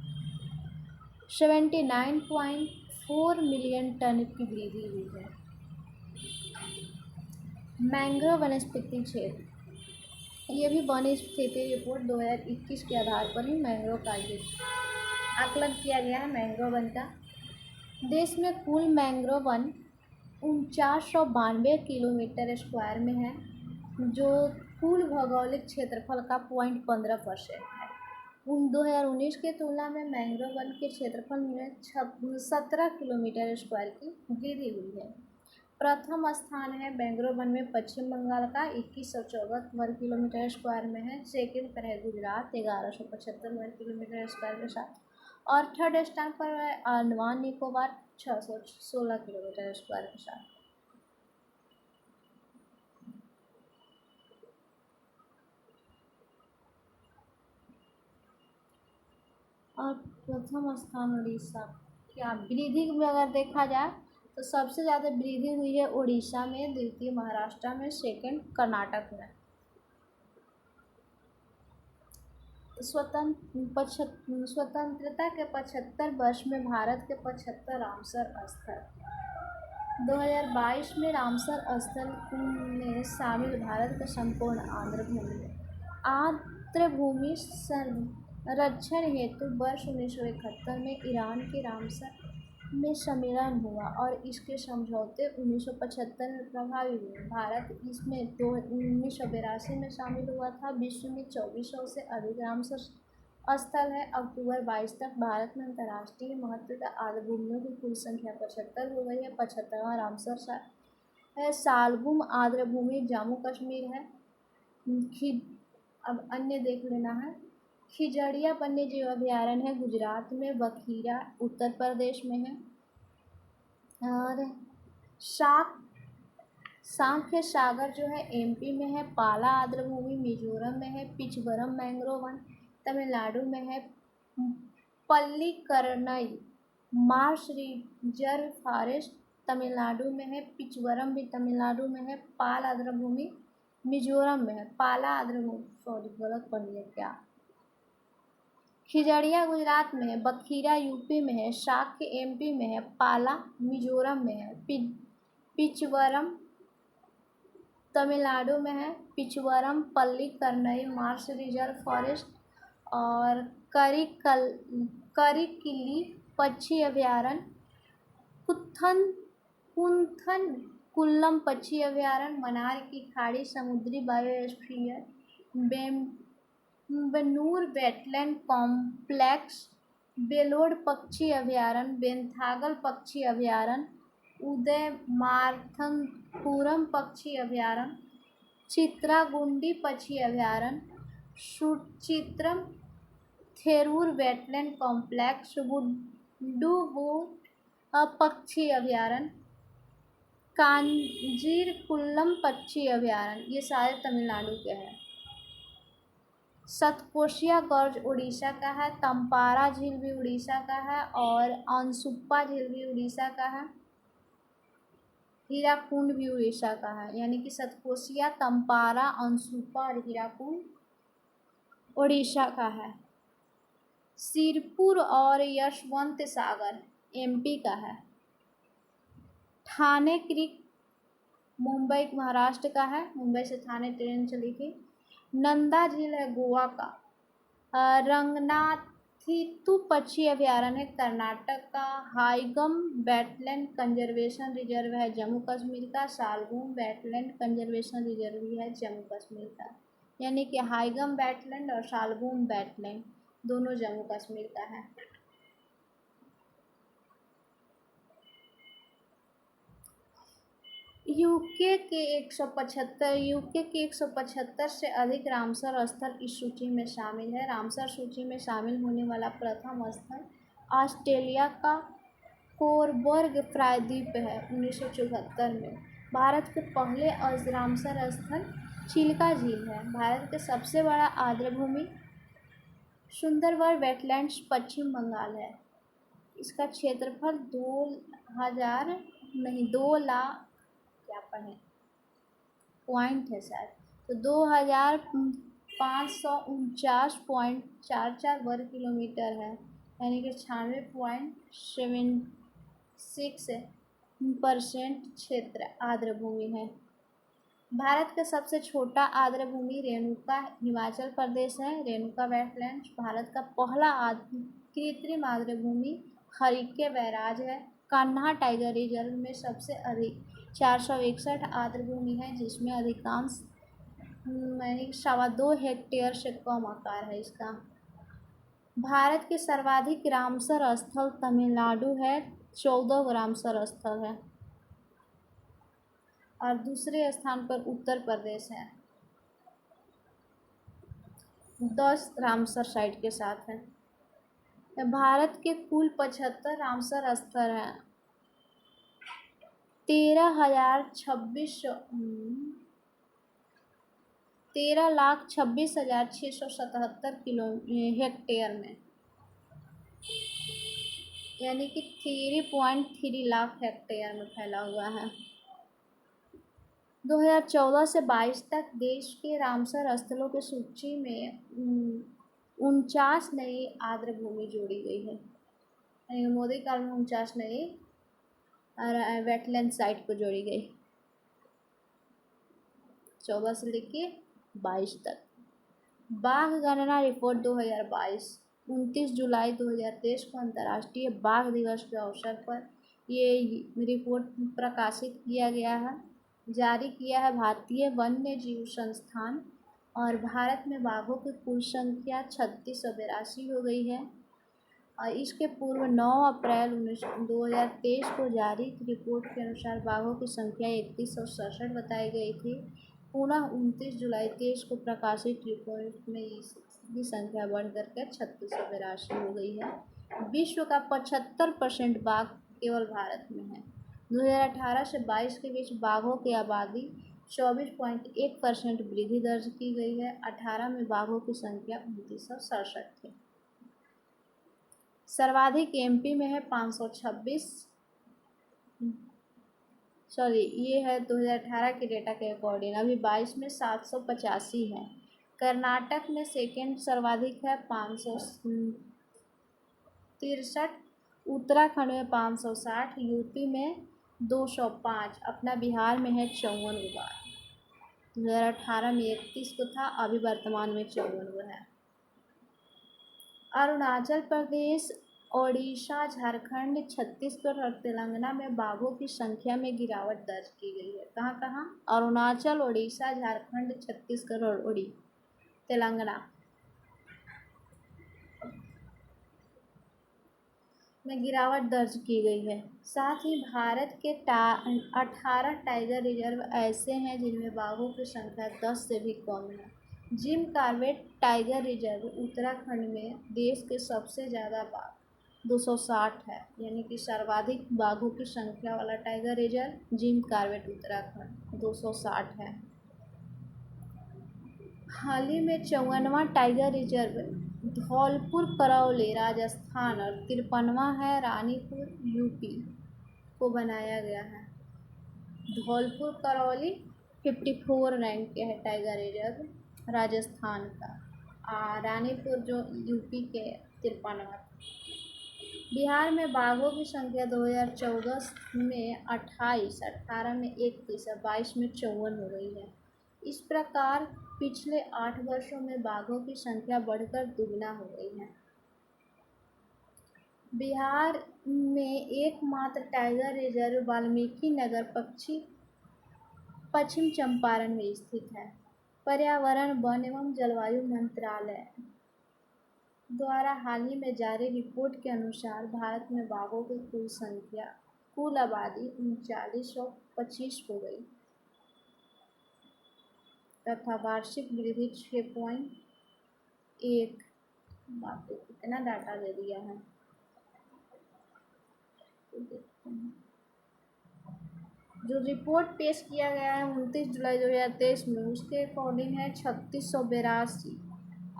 79.4 मिलियन टन की वृद्धि हुई है। मैंग्रोव वनस्पति क्षेत्र, ये भी वन स्थिति रिपोर्ट 2021 के आधार पर ही मैंग्रोव का आकलन किया गया है मैंग्रोव वन का। देश में कुल मैंग्रोव वन 4992 किलोमीटर स्क्वायर में है, जो कुल भौगोलिक क्षेत्रफल का 0.15% है। 2019 की तुलना में मैंग्रोव वन के क्षेत्रफल में 17 किलोमीटर स्क्वायर की वृद्धि हुई है। प्रथम स्थान है मैंग्रोव वन में पश्चिम बंगाल का 2114 वर्ग किलोमीटर स्क्वायर में है। सेकंड पर है गुजरात 1175 वर्ग किलोमीटर स्क्वायर के साथ, और थर्ड स्थान पर है अंडमान निकोबार 616 किलोमीटर स्क्वायर के साथ। और प्रथम स्थान उड़ीसा। क्या वृद्धि में अगर देखा जाए तो सबसे ज़्यादा वृद्धि हुई है उड़ीसा में, द्वितीय महाराष्ट्र में, सेकंड कर्नाटक में। स्वतंत्रता के 75 वर्ष में भारत के 75 रामसर स्थल। 2022 में रामसर स्थल में शामिल भारत का संपूर्ण आर्द्र भूमि संरक्षण हेतु वर्ष 1971 में ईरान के रामसर में सम्मेलन हुआ और इसके समझौते 1975 में प्रभावी हुए। भारत इसमें 1982 में शामिल हुआ था। विश्व में 2400 से अधिक रामसर स्थल है। अक्टूबर 22 तक भारत में अंतर्राष्ट्रीय महत्व का आर्द्रभूमियों की कुल संख्या 75 हो गई है। 75वां रामसर है। सालबुम आर्द्रभूमि जम्मू कश्मीर है। अब अन्य देख लेना है। खिजड़िया वन्यजीव अभयारण्य है गुजरात में। बखीरा उत्तर प्रदेश में है। और सांख्य सागर जो है एमपी में है। पाला आर्द्रभूमि मिजोरम में है। पिचवरम मैंग्रोव वन तमिलनाडु में है। Pallikaranai Marsh reserve forest Tamil Nadu में है। पिचवरम भी तमिलनाडु में है। पाल आर्द्रभूमि मिजोरम में है। पाला आर्द्रभूमि सॉरी गलत पढ़ लिया क्या। खिजड़िया गुजरात में है। बखीरा यूपी में है। शाक्य एमपी में है। पाला मिजोरम में है। पिचवरम तमिलनाडु में है। Pichavaram Pallikaranai Marsh reserve forest और करिकिली पक्षी अभयारण्य। कुंथन कुल्लम पक्षी अभयारण्य। मनार की खाड़ी समुद्री biosphere. Vembanur wetland complex. Vellode पक्षी अभयारण्य। बेंथागल पक्षी अभयारण्य। उदयमार्थनपुरम पक्षी अभयारण्य। चित्रागुंडी पक्षी अभयारण्य। सुचित्रम थेरूर वेटलैंड कॉम्प्लेक्स। बुडुबुर पक्षी अभयारण्य। कांजीरकुल्लम पक्षी अभयारण्य। ये सारे तमिलनाडु के हैं। सतकोशिया गोर्ज उड़ीसा का है। तम्पारा झील भी उड़ीसा का है और अनसुप्पा झील भी उड़ीसा का है। हीराकुंड भी उड़ीसा का है। यानी कि सतकोशिया तम्पारा अनसुप्पा और हीराकुंड उड़ीसा का है। सिरपुर और यशवंत सागर एमपी का है। ठाणे क्रीक मुंबई महाराष्ट्र का है। मुंबई से ठाणे ट्रेन चली थी। नंदा झील है गोवा का। रंगनाथिट्टू पक्षी अभयारण्य है कर्नाटक का। हाइगम वेटलैंड कंजर्वेशन रिजर्व है जम्मू कश्मीर का। सालबूम वेटलैंड कंजर्वेशन रिजर्व भी है जम्मू कश्मीर का। यानी कि हाइगम वेटलैंड और सालबूम वेटलैंड दोनों जम्मू कश्मीर का है। यूके के 175 से अधिक रामसर स्थल इस सूची में शामिल है। रामसर सूची में शामिल होने वाला प्रथम स्थल ऑस्ट्रेलिया का कोरबर्ग प्रायद्वीप है 1974 में। भारत के पहले रामसर स्थल चिल्का झील है। भारत के सबसे बड़ा आर्द्रभूमि सुंदरबन वेटलैंड्स पश्चिम बंगाल है। इसका क्षेत्रफल 2 लाख क्या पढ़ें पॉइंट है शायद तो 2549.44 वर्ग किलोमीटर है। यानी कि 96.76% क्षेत्र आर्द्रभूमि है। भारत का सबसे छोटा आर्द्रभूमि रेणुका हिमाचल प्रदेश है। रेणुका वेटलैंड्स भारत का पहला कृत्रिम आर्द्रभूमि हरिके बैराज है। कान्हा टाइगर रिजर्व में सबसे अधिक 461 आर्द्रभूमि है जिसमें अधिकांश 2.25 हेक्टेयर से कम आकार है इसका। भारत के सर्वाधिक रामसर स्थल तमिलनाडु है। 14 रामसर स्थल है और दूसरे स्थान पर उत्तर प्रदेश है 10 रामसर साइट के साथ है। भारत के कुल 75 रामसर स्थल हैं। 13,26,677 हेक्टेयर में यानी कि 3.3 लाख हेक्टेयर में फैला हुआ है। 2014 से 22 तक देश के रामसर स्थलों की सूची में 49 नई आर्द्रभूमि जोड़ी गई है। यानी मोदी काल में 49 नई वेटलैंड साइट को जोड़ी गई 14 से लेके 22 तक। बाघ गणना रिपोर्ट 2022 29 जुलाई 2023 को अंतर्राष्ट्रीय बाघ दिवस के अवसर पर ये रिपोर्ट प्रकाशित किया गया है, जारी किया है भारतीय वन्य जीव संस्थान। और भारत में बाघों की कुल संख्या 3682 हो गई है। और इसके पूर्व 9 अप्रैल 2023 को जारी रिपोर्ट के अनुसार बाघों की संख्या 3167 बताई गई थी। पुनः 29 जुलाई 23 को प्रकाशित रिपोर्ट में इसकी संख्या बढ़कर के 3682 हो गई है। विश्व का 75% बाघ केवल भारत में है। 2018 से 22 के बीच बाघों की आबादी 24.1% वृद्धि दर्ज की गई है। 18 में बाघों की संख्या 2967 थी। सर्वाधिक एमपी में है 526, ये है 2018 के डेटा के अकॉर्डिंग। अभी 22 में 785 है। कर्नाटक में सेकेंड सर्वाधिक है 563, उत्तराखंड में 560, यूपी में 205, अपना बिहार में है 54 बार। 2018 में 31 को था, अभी वर्तमान में 54 है। अरुणाचल प्रदेश, ओडिशा, झारखंड, छत्तीसगढ़ और तेलंगाना में बाघों की संख्या में गिरावट दर्ज की गई है। कहाँ कहाँ? अरुणाचल, ओडिशा, झारखंड, छत्तीसगढ़ और तेलंगाना में गिरावट दर्ज की गई है। साथ ही भारत के 18 टाइगर रिजर्व ऐसे हैं जिनमें बाघों की संख्या 10 से भी कम है। Jim Corbett tiger reserve Uttarakhand में देश के सबसे ज़्यादा बाघ 260 है, यानी कि सर्वाधिक बाघों की संख्या वाला tiger reserve Jim Corbett Uttarakhand 260 है। हाल ही में 54वां टाइगर रिजर्व धौलपुर करौली राजस्थान और 53वां है रानीपुर यूपी को बनाया गया है। धौलपुर करौली 54 रैंक के है टाइगर रिजर्व राजस्थान का, रानीपुर जो यूपी के 53वां। बिहार में बाघों की संख्या 2014 में 28, 18 में 31 और 22 में 54 हो गई है। इस प्रकार पिछले 8 वर्षों में बाघों की संख्या बढ़कर दुगना हो गई है। बिहार में एकमात्र टाइगर रिजर्व वाल्मीकि नगर पश्चिम चंपारण में स्थित है। पर्यावरण, वन एवं जलवायु मंत्रालय द्वारा हाल ही में जारी रिपोर्ट के अनुसार भारत में बाघों की कुल आबादी 3925 हो गई तथा वार्षिक वृद्धि 6.1। कितना डाटा दे दिया है, जो रिपोर्ट पेश किया गया है 29 जुलाई 2023 में, उसके अकॉर्डिंग है 3682।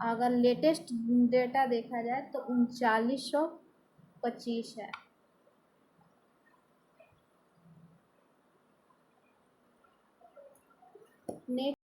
अगर लेटेस्ट डेटा देखा जाए तो 3925 है। नेक्स्ट